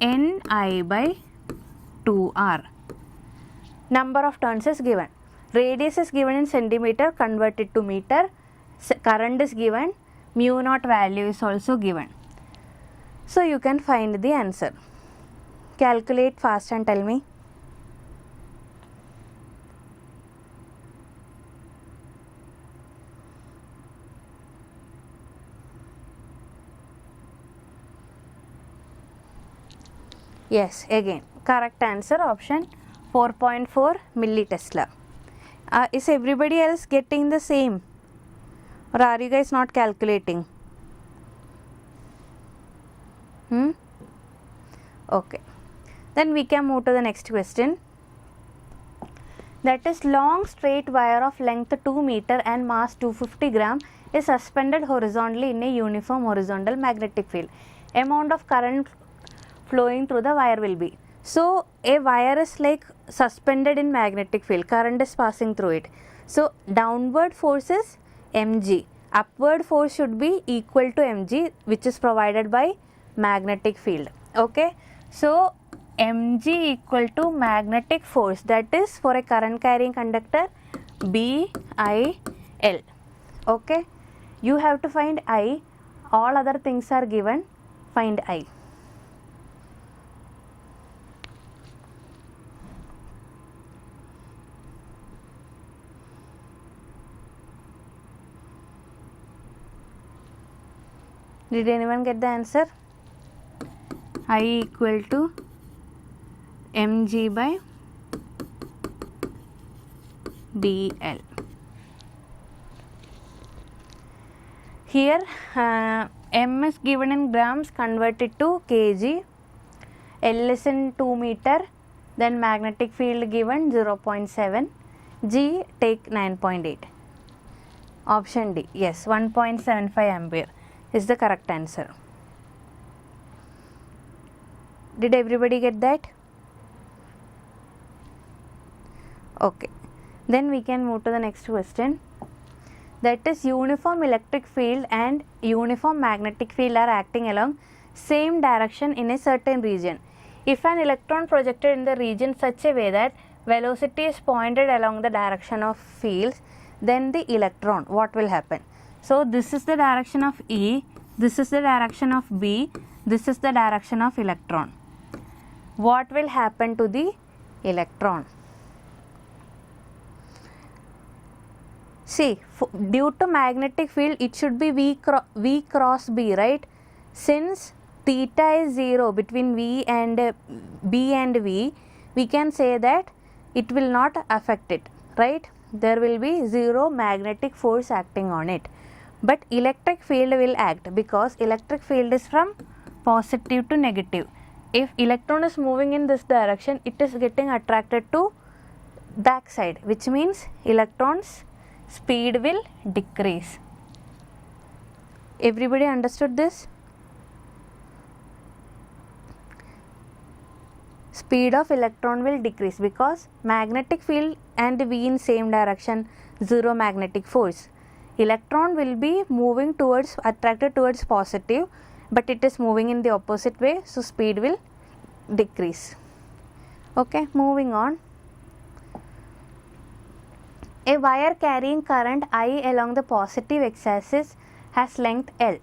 N I by 2R. Number of turns is given. Radius is given in centimeter, converted to meter. Current is given. Mu naught value is also given. So you can find the answer. Calculate fast and tell me. Yes, again correct answer option 4.4 millitesla. Is everybody else getting the same, or are you guys not calculating? Okay, then we can move to the next question. That is, long straight wire of length 2 meter and mass 250 gram is suspended horizontally in a uniform horizontal magnetic field. Amount of current flowing through the wire will be. So a wire is like suspended in magnetic field, current is passing through it. So downward force is mg, upward force should be equal to mg, which is provided by magnetic field. Okay, so mg equal to magnetic force, that is for a current carrying conductor BIL. Okay, you have to find I, all other things are given, find I. Did anyone get the answer? I equal to mg by BL. Here m is given in grams, converted to kg. L is in 2 meter, then magnetic field given 0.7, G take 9.8. Option D, yes, 1.75 ampere is the correct answer. Did everybody get that? Okay, then we can move to the next question. That is, uniform electric field and uniform magnetic field are acting along same direction in a certain region. If an electron projected in the region such a way that velocity is pointed along the direction of fields, then the electron, what will happen? So this is the direction of E, this is the direction of B, this is the direction of electron. What will happen to the electron? See, due to magnetic field, it should be V cross B, right? Since theta is 0 between V and B and V, we can say that it will not affect it, right? There will be zero magnetic force acting on it. But electric field will act, because electric field is from positive to negative. If electron is moving in this direction, it is getting attracted to back side, which means electron's speed will decrease. Everybody understood this? speed of electron will decrease because magnetic field and V in same direction, zero magnetic force. Electron will be moving towards, attracted towards positive, but it is moving in the opposite way, so speed will decrease. Okay, moving on. A wire carrying current I along the positive x-axis has length L.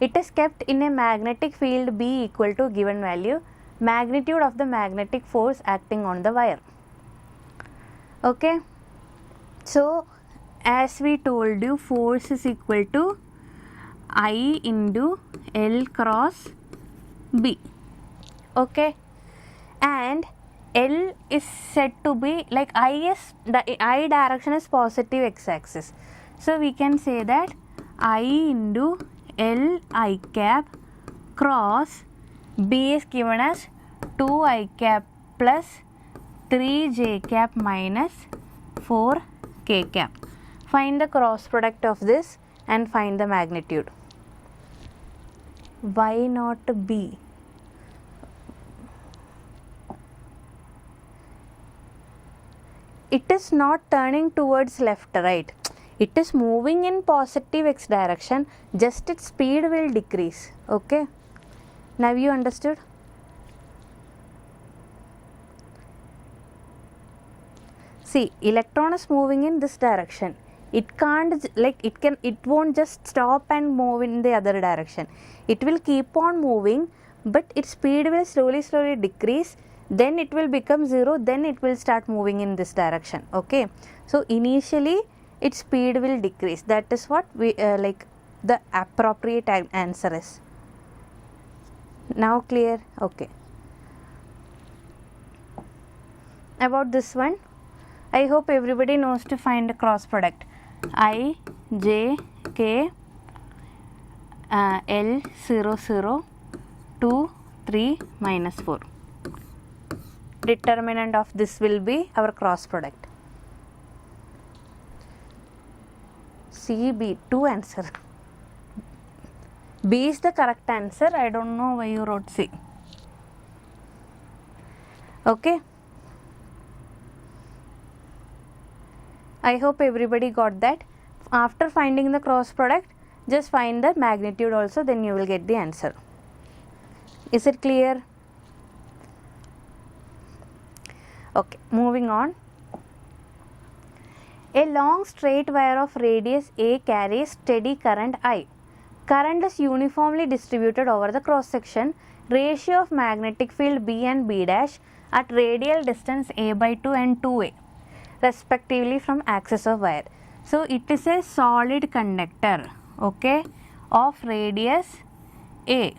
It is kept in a magnetic field B equal to given value, magnitude of the magnetic force acting on the wire. Okay, so as we told you, force is equal to I into L cross B. Okay, and L is said to be like the I direction is positive x-axis. So we can say that I into L I cap cross B is given as 2 I cap plus 3 j cap minus 4 k cap. Find the cross product of this and find the magnitude. Why not B? It is not turning towards left, right. It is moving in positive x direction, just its speed will decrease. Okay, now you understood? See, electron is moving in this direction. It can't, like it won't just stop and move in the other direction. It will keep on moving, but its speed will slowly decrease. Then it will become 0, then it will start moving in this direction. Okay, so initially its speed will decrease. That is what we like the appropriate answer is. Now clear? Okay. About this one, I hope everybody knows to find a cross product. I, J, K, L 0 0 2 3 minus 4. Determinant of this will be our cross product. C, B, 2 answer. B is the correct answer. I don't know why you wrote C. Okay. I hope everybody got that. After finding the cross product, just find the magnitude also, then you will get the answer. Is it clear? Okay, moving on. A long straight wire of radius A carries steady current I. Current is uniformly distributed over the cross section. Ratio of magnetic field B and B dash at radial distance A by 2 and 2A respectively from axis of wire. So it is a solid conductor, okay, of radius A.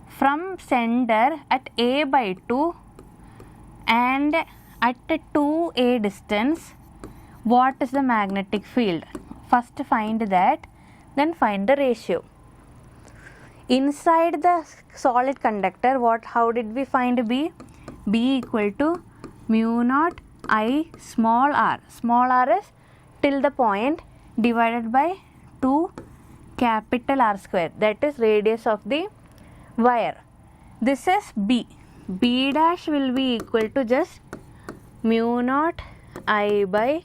From center at A by 2 and at 2A distance, what is the magnetic field? First find that, then find the ratio. Inside the solid conductor, how did we find B? B equal to mu naught I small r. Small r is till the point divided by 2 capital R square, that is radius of the wire. This is B. B dash will be equal to just mu naught I by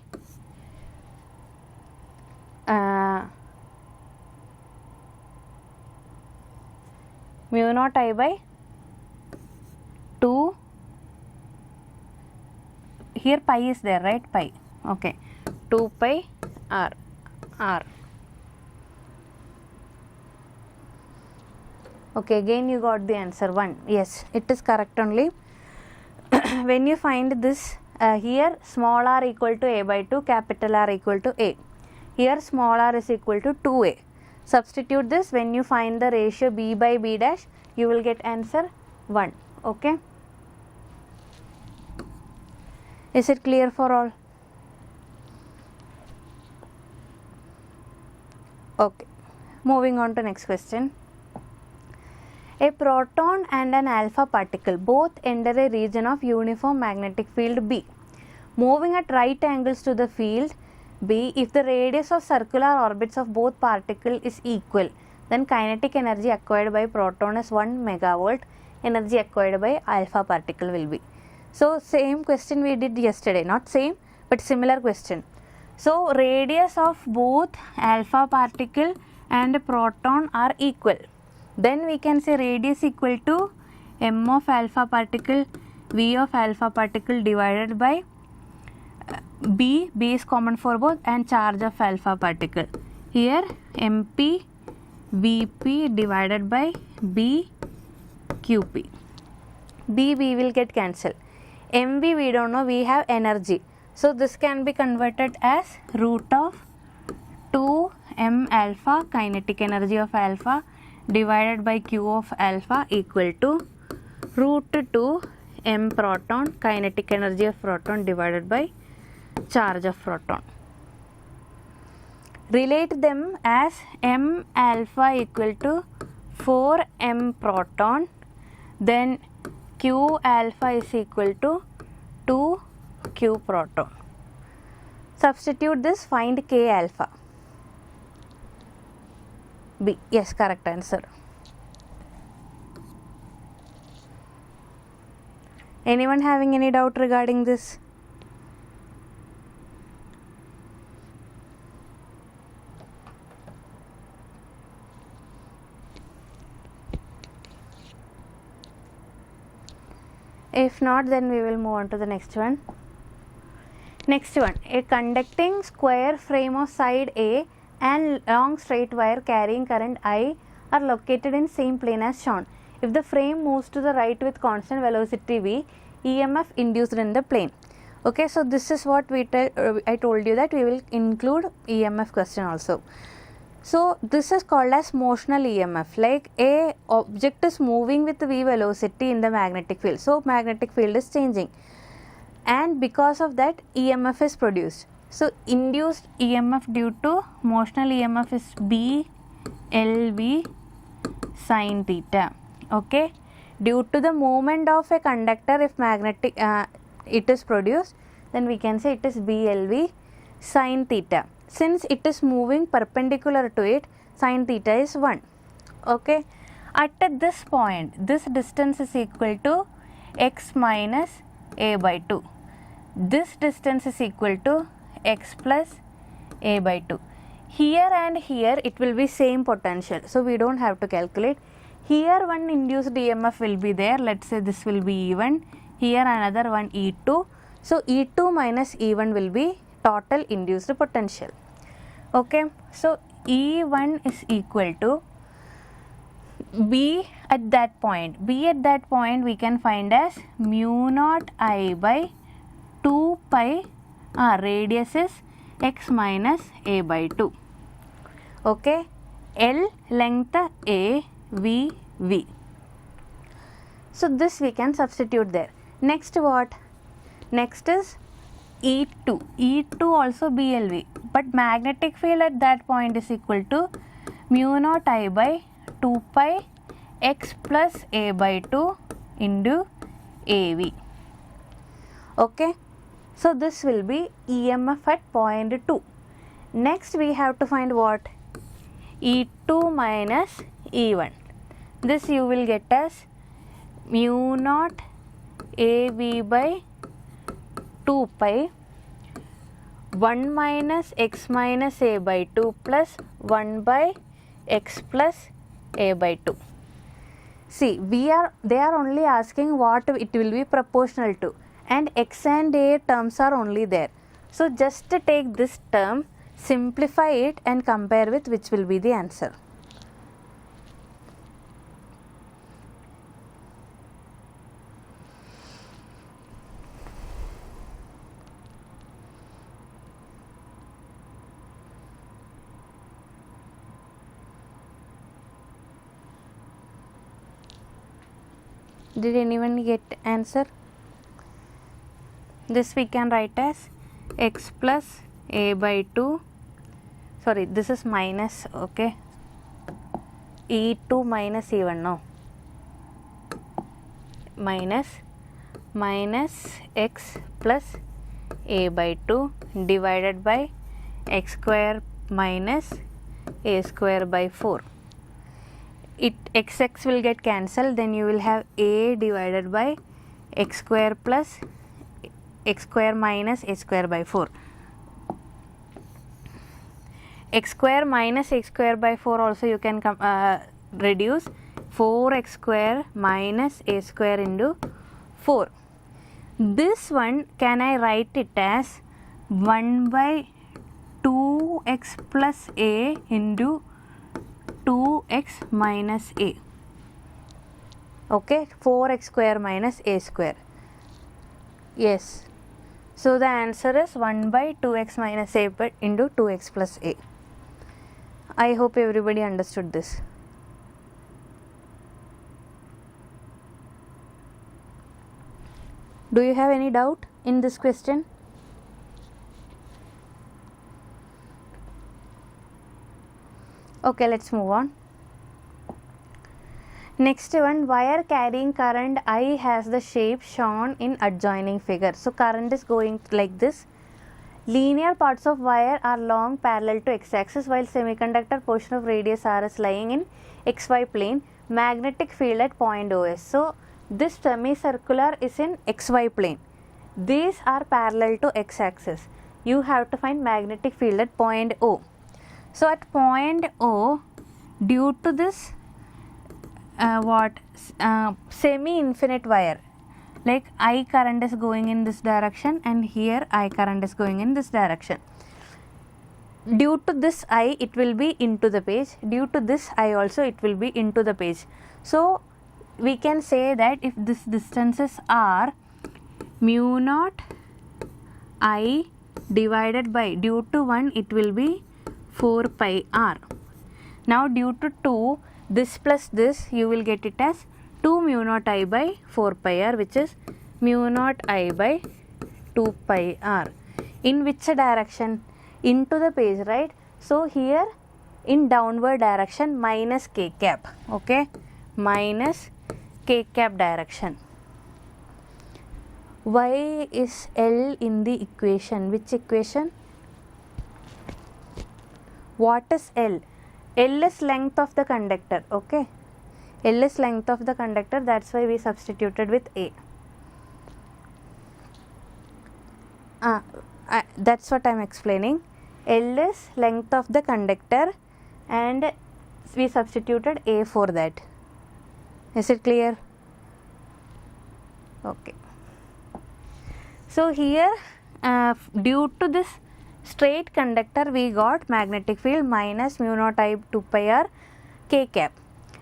mu naught I by 2. Here pi is there, right? Pi. Okay. 2 pi r. Okay, again you got the answer 1. Yes, it is correct only. When you find this, here small r equal to A by 2, capital R equal to A. Here small r is equal to 2A. Substitute this. When you find the ratio B by B dash, you will get answer 1. Okay. Is it clear for all? Okay. Moving on to next question. A proton and an alpha particle both enter a region of uniform magnetic field B. Moving at right angles to the field B, if the radius of circular orbits of both particles is equal, then kinetic energy acquired by proton is 1 megavolt, energy acquired by alpha particle will be. So same question we did yesterday, not same but similar question. So radius of both alpha particle and proton are equal. Then we can say radius equal to m of alpha particle v of alpha particle divided by b is common for both, and charge of alpha particle. Here mp vp divided by b qp. b will get cancelled. mv we don't know, we have energy. So this can be converted as root of 2m alpha, kinetic energy of alpha, divided by q of alpha equal to root 2 m proton, kinetic energy of proton, divided by charge of proton. Relate them as m alpha equal to 4m proton, then q alpha is equal to 2q proton. Substitute this, find k alpha. B, yes, correct answer. Anyone having any doubt regarding this? If not, then we will move on to the next one. Next one, a conducting square frame of side A and long straight wire carrying current I are located in same plane as shown. If the frame moves to the right with constant velocity v, EMF induced in the plane. Okay, so this is what I told you that we will include EMF question also. So this is called as motional EMF, like a object is moving with v velocity in the magnetic field. So magnetic field is changing, and because of that EMF is produced. So induced EMF due to motional EMF is B LV sin theta. Okay, due to the movement of a conductor, if magnetic it is produced, then we can say it is BLV sin theta. Since it is moving perpendicular to it, sin theta is 1. Okay, at this point this distance is equal to x minus a by 2. This distance is equal to x plus a by 2. Here and here it will be same potential, so we don't have to calculate. Here one induced EMF will be there, let's say this will be E1, here another one E2. So E2 minus E1 will be total induced potential. Okay, so E1 is equal to B at that point. B at that point we can find as mu naught I by 2 pi, radius is x minus a by 2. Okay, L length A, V, V. So this we can substitute there. Next what? Next is E2. E2 also BLV, but magnetic field at that point is equal to mu naught I by 2 pi x plus a by 2 into AV. Okay, so this will be EMF at point 2. Next we have to find what? E2 minus E1. This you will get as mu naught AV by 2 pi 1 minus x minus a by 2 plus 1 by x plus a by 2. See, they are only asking what it will be proportional to, and x and a terms are only there. So just take this term, simplify it and compare with which will be the answer. Did anyone get answer? This we can write as x plus a by 2, sorry, this is minus, okay, E2 minus E1, no, minus x plus a by 2 divided by x square minus a square by 4. X will get cancelled, then you will have a divided by x square plus x square minus h square by 4. X square minus x square by 4 also you can reduce. 4x square minus a square into 4. This one can I write it as 1 by 2x plus a into 2x minus a. Okay, 4x square minus a square. Yes. So the answer is 1 by 2x minus a into 2x plus a. I hope everybody understood this. Do you have any doubt in this question? Okay, let's move on. Next one, wire carrying current I has the shape shown in adjoining figure. So current is going like this. Linear parts of wire are long parallel to x-axis while semiconductor portion of radius r is lying in xy plane. Magnetic field at point OS. So this semicircular is in xy plane. These are parallel to x-axis. You have to find magnetic field at point O. So at point O, due to this semi-infinite wire, like I current is going in this direction and here I current is going in this direction. Due to this I, it will be into the page. Due to this I also, it will be into the page. So we can say that if this distances are mu naught I divided by, due to 1 it will be 4 pi r. Now due to 2, this plus this you will get it as 2 mu naught I by 4 pi r, which is mu naught I by 2 pi r. In which direction? Into the page, right? So here in downward direction minus k cap. Okay, minus k cap direction. Why is L in the equation? Which equation? What is L? L is length of the conductor. Okay, L is length of the conductor, that's why we substituted with A. That's what I am explaining. L is length of the conductor and we substituted A for that. Is it clear? Okay. So here due to this straight conductor we got magnetic field minus mu naught I 2 pi r k cap.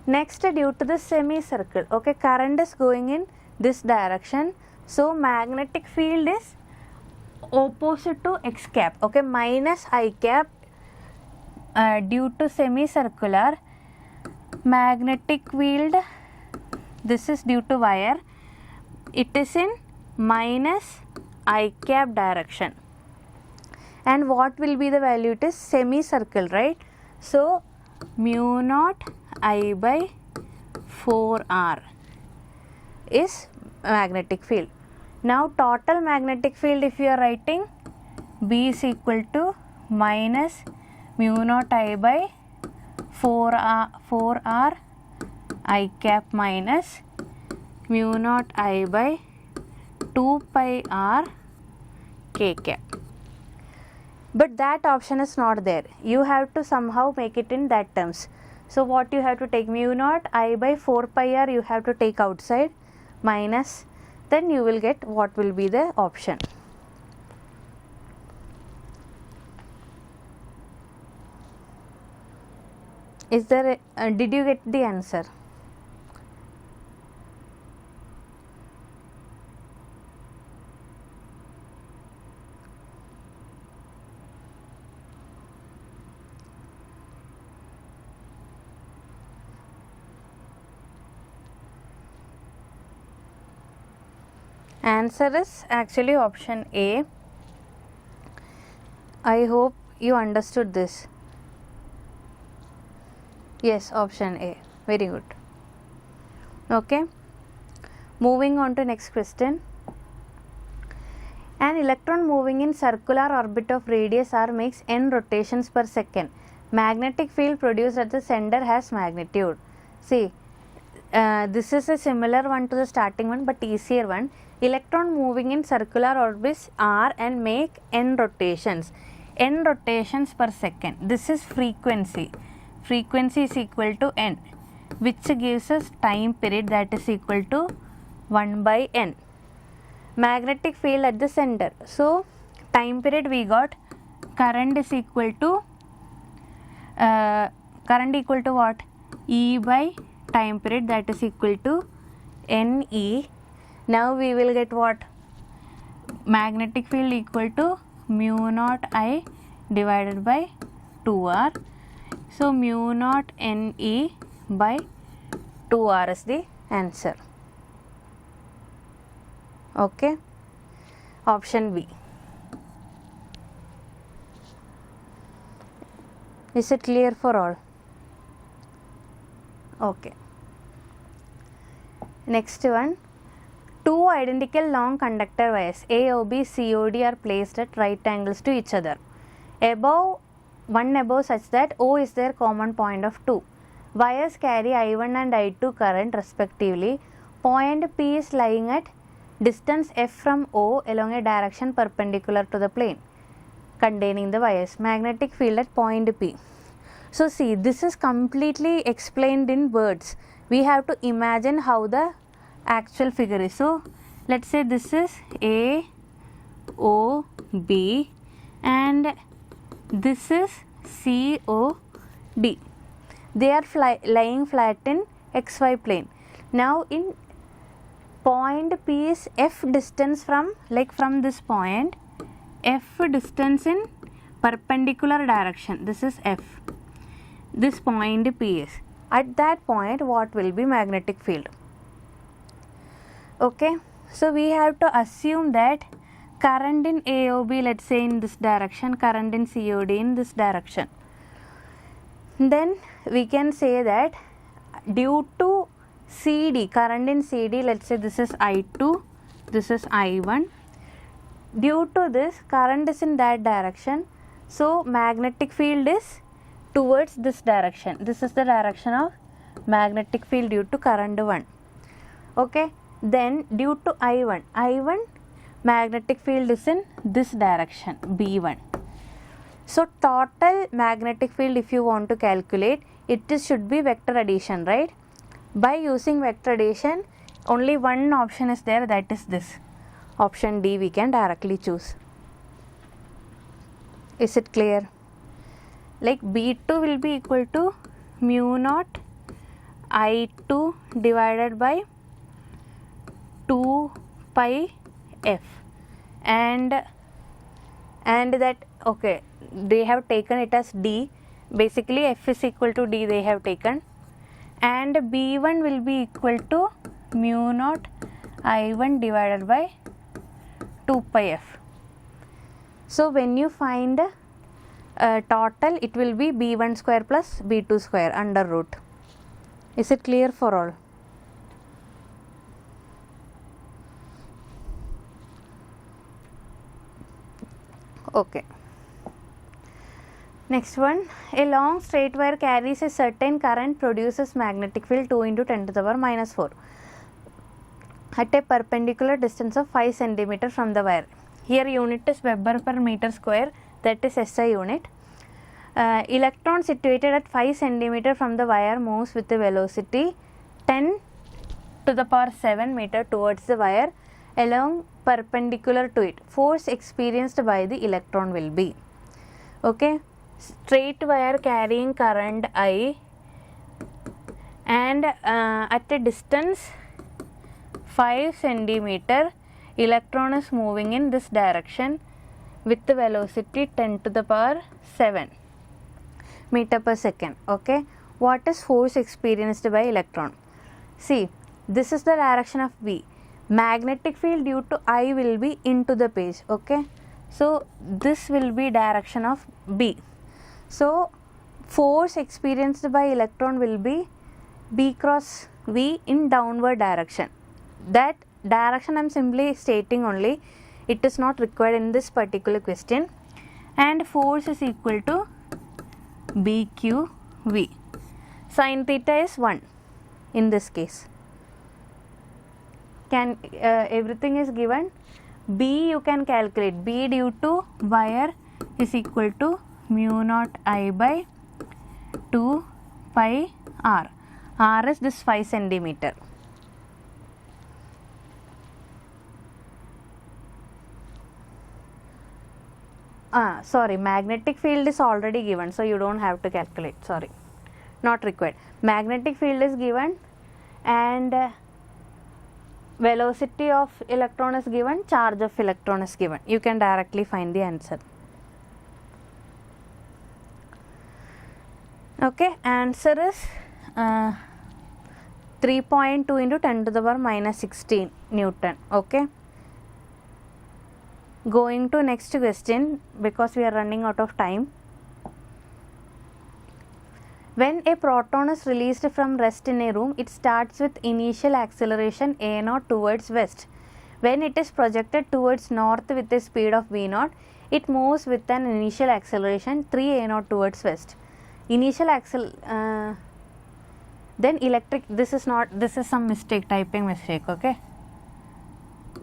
Next, due to the semicircle, okay, current is going in this direction. So magnetic field is opposite to x cap. Okay, minus I cap. Due to semicircular, magnetic field, this is due to wire, it is in minus I cap direction. And what will be the value? It is semicircle, right? So mu naught I by 4r is magnetic field. Now total magnetic field, if you are writing, B is equal to minus mu naught I by 4r I cap minus mu naught I by 2 pi r k cap. But that option is not there. You have to somehow make it in that terms. So what you have to take, mu naught I by 4 pi r you have to take outside minus, then you will get what will be the option. Is there did you get the answer? Answer is actually option A. I hope you understood this. Yes, option A. Very good. Okay. Moving on to next question. An electron moving in circular orbit of radius r makes n rotations per second. Magnetic field produced at the center has magnitude. See, This is a similar one to the starting one but easier one. Electron moving in circular orbits r and make n rotations per second. This is frequency. Frequency is equal to n, which gives us time period that is equal to 1 by n. Magnetic field at the center. So time period we got current is equal to what? E by time period, that is equal to NE. Now we will get what? Magnetic field equal to mu naught I divided by 2R. So mu naught NE by 2R is the answer. Okay. Option B. Is it clear for all? Okay. Next one. Two identical long conductor wires AOB, COD are placed at right angles to each other. One above such that O is their common point of 2. Wires carry I1 and I2 current respectively. Point P is lying at distance F from O along a direction perpendicular to the plane containing the wires. Magnetic field at point P. So see, this is completely explained in words. We have to imagine how the actual figure is. So let's say this is A, O, B and this is C, O, D. They are lying flat in XY plane. Now in point P is F distance from this point, F distance in perpendicular direction. This is F. This point P is. At that point, what will be magnetic field? Okay. So we have to assume that current in AOB, let's say in this direction, current in COD in this direction. Then we can say that due to CD, current in CD, let's say this is I2, this is I1. Due to this, current is in that direction. So magnetic field is towards this direction. This is the direction of magnetic field due to current 1. Okay. Then due to I1 magnetic field is in this direction, B1. So total magnetic field, if you want to calculate, should be vector addition, right? By using vector addition, only one option is there, that is this. Option D we can directly choose. Is it clear? Like B2 will be equal to mu naught I2 divided by 2 pi F, and that, okay, they have taken it as D. Basically F is equal to D they have taken, and B1 will be equal to mu naught I1 divided by 2 pi F. So when you find total, it will be B1 square plus B2 square under root. Is it clear for all? Okay. Next one. A long straight wire carries a certain current, produces magnetic field 2 into 10 to the power minus 4 at a perpendicular distance of 5 cm from the wire. Here unit is Weber per meter square, that is SI unit. Electron situated at 5 cm from the wire moves with a velocity 10 to the power 7 meter towards the wire along perpendicular to it. Force experienced by the electron will be. Okay. Straight wire carrying current I and at a distance 5 cm, electron is moving in this direction with the velocity 10 to the power 7 meter per second. Okay. What is force experienced by electron? See, this is the direction of B. Magnetic field due to I will be into the page. Okay. So this will be direction of B. So force experienced by electron will be B cross V in downward direction. That direction I am simply stating only. It is not required in this particular question. And force is equal to BQV. Sin theta is 1. in this case. Can everything is given. B you can calculate. B due to wire is equal to mu naught I by 2 pi r. R is this 5 centimeter. Sorry, magnetic field is already given, so you don't have to calculate. Sorry, not required. Magnetic field is given and velocity of electron is given, charge of electron is given. You can directly find the answer. Okay, answer is 3.2 into 10 to the power minus 16 Newton. Okay. Going to next question because we are running out of time. When a proton is released from rest in a room, it starts with initial acceleration a0 towards west. When it is projected towards north with a speed of v0, it moves with an initial acceleration 3 a0 towards west. Initial then electric, this is some mistake, typing mistake, okay.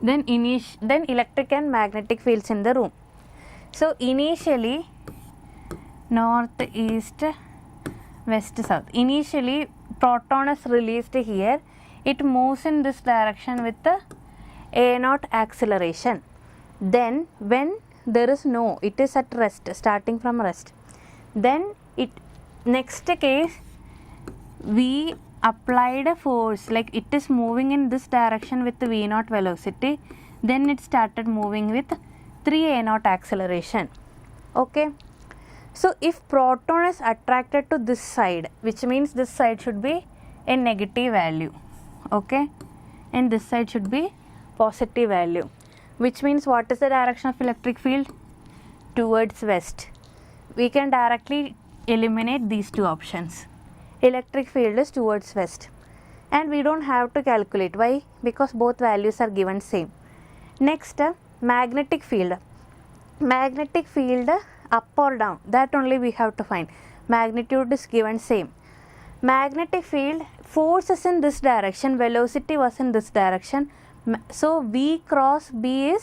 Then electric and magnetic fields in the room. So initially north, east, west, south. Initially proton is released here. It moves in this direction with the a0 acceleration. Then when there is it is at rest, starting from rest. Then next case we applied a force, like it is moving in this direction with the v0 velocity, then it started moving with 3 a0 acceleration. Okay, so if proton is attracted to this side, which means this side should be a negative value, okay, and this side should be positive value, which means what is the direction of electric field? Towards west. We can directly eliminate these two options. Electric field is towards west, and we don't have to calculate. Why? Because both values are given same. Next, magnetic field. Magnetic field up or down, that only we have to find. Magnitude is given same. Magnetic field, force is in this direction, velocity was in this direction. So V cross B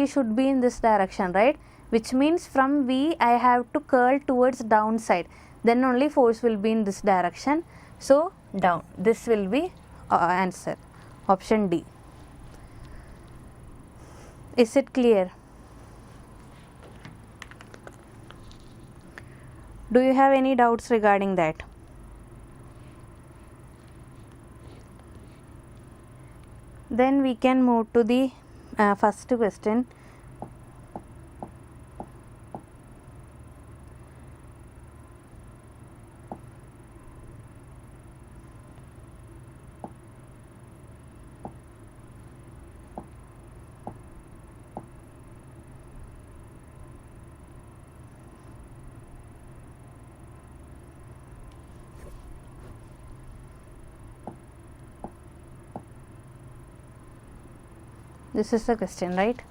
should be in this direction, right? Which means from V I have to curl towards downside, then only force will be in this direction. So down. This will be answer, option D. Is it clear? Do you have any doubts regarding that? Then we can move to the first question. This is the question, right?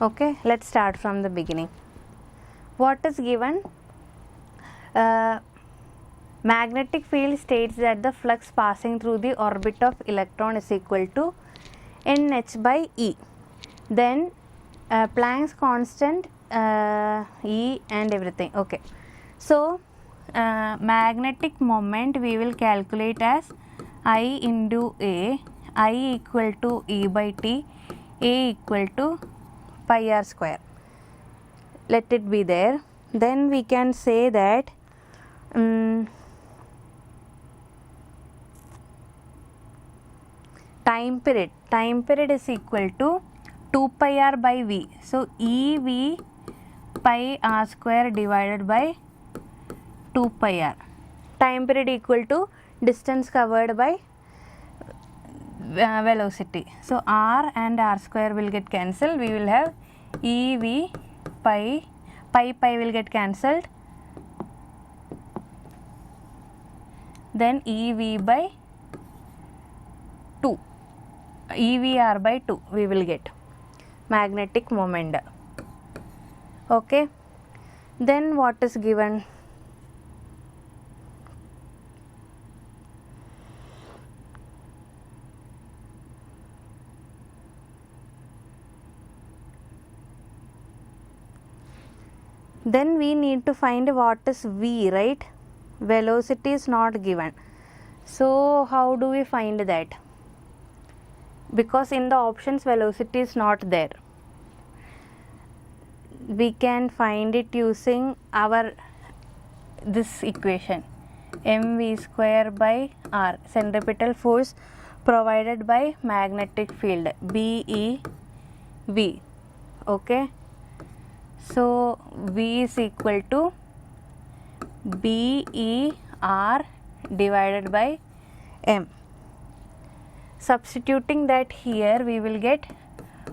Okay, let's start from the beginning. What is given? Magnetic field states that the flux passing through the orbit of electron is equal to NH by E. Then Planck's constant, E and everything. Okay, so magnetic moment we will calculate as I into A, I equal to E by T, A equal to pi r square. Let it be there. Then we can say that time period is equal to 2 pi r by V. So EV pi r square divided by 2 pi r. Time period equal to distance covered by velocity. So r and r square will get cancelled. We will have EV pi will get cancelled. Then EV by 2. EVR by 2 we will get magnetic moment. Okay, then what is given? Then we need to find what is V, right? Velocity is not given. So how do we find that? Because in the options velocity is not there. We can find it using our this equation, mv square by r, centripetal force provided by magnetic field, BeV. Okay, so V is equal to BER divided by m. Substituting that here, we will get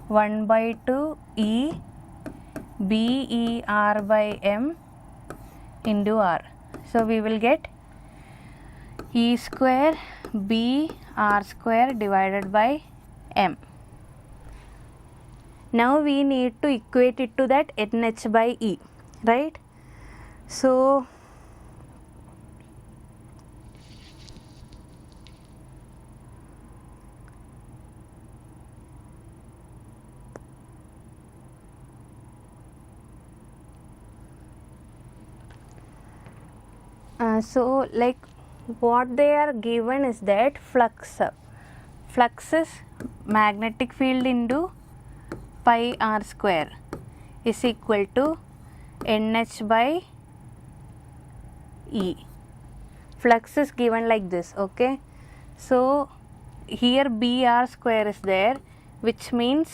1 by 2 E BER by m into r. So we will get E square B r square divided by m. Now we need to equate it to that NH by E, right? So like what they are given is that flux is magnetic field into pi r square is equal to NH by E. Flux is given like this. Okay, so here BR square is there, which means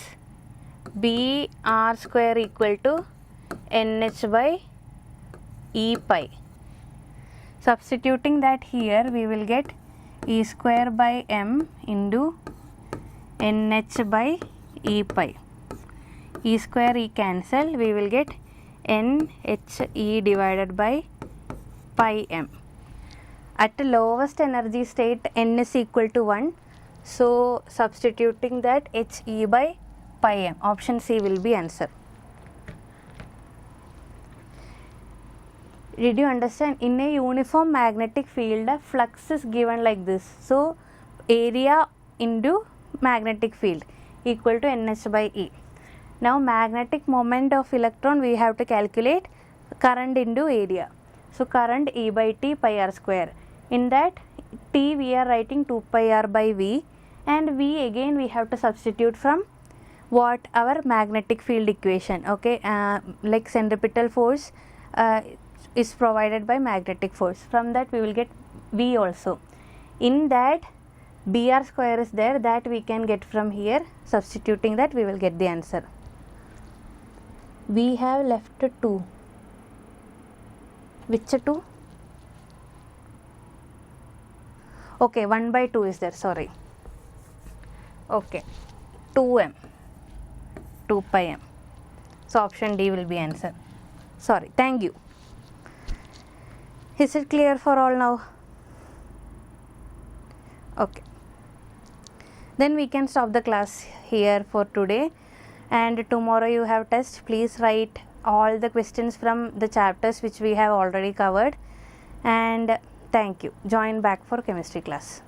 BR square equal to NH by E pi. Substituting that here, we will get E square by m into NH by E pi. E square E cancel, we will get NHE divided by pi m. At the lowest energy state, n is equal to 1. So substituting that, HE by pi m. Option C will be answer. Did you understand? In a uniform magnetic field, flux is given like this. So area into magnetic field equal to NH by E. Now magnetic moment of electron, we have to calculate current into area. So current E by T pi r square. In that T we are writing 2 pi r by V, and V again we have to substitute from what? Our magnetic field equation. Okay, like centripetal force is provided by magnetic force. From that we will get V also. In that BR square is there, that we can get from here. Substituting that, we will get the answer. We have left 2. Which 2? Okay, 1 by 2 is there, sorry. Okay, 2m, 2 pi m. So option D will be answer. Sorry, thank you. Is it clear for all now? Okay. Then we can stop the class here for today, and tomorrow you have test. Please write all the questions from the chapters which we have already covered, and thank you. Join back for chemistry class.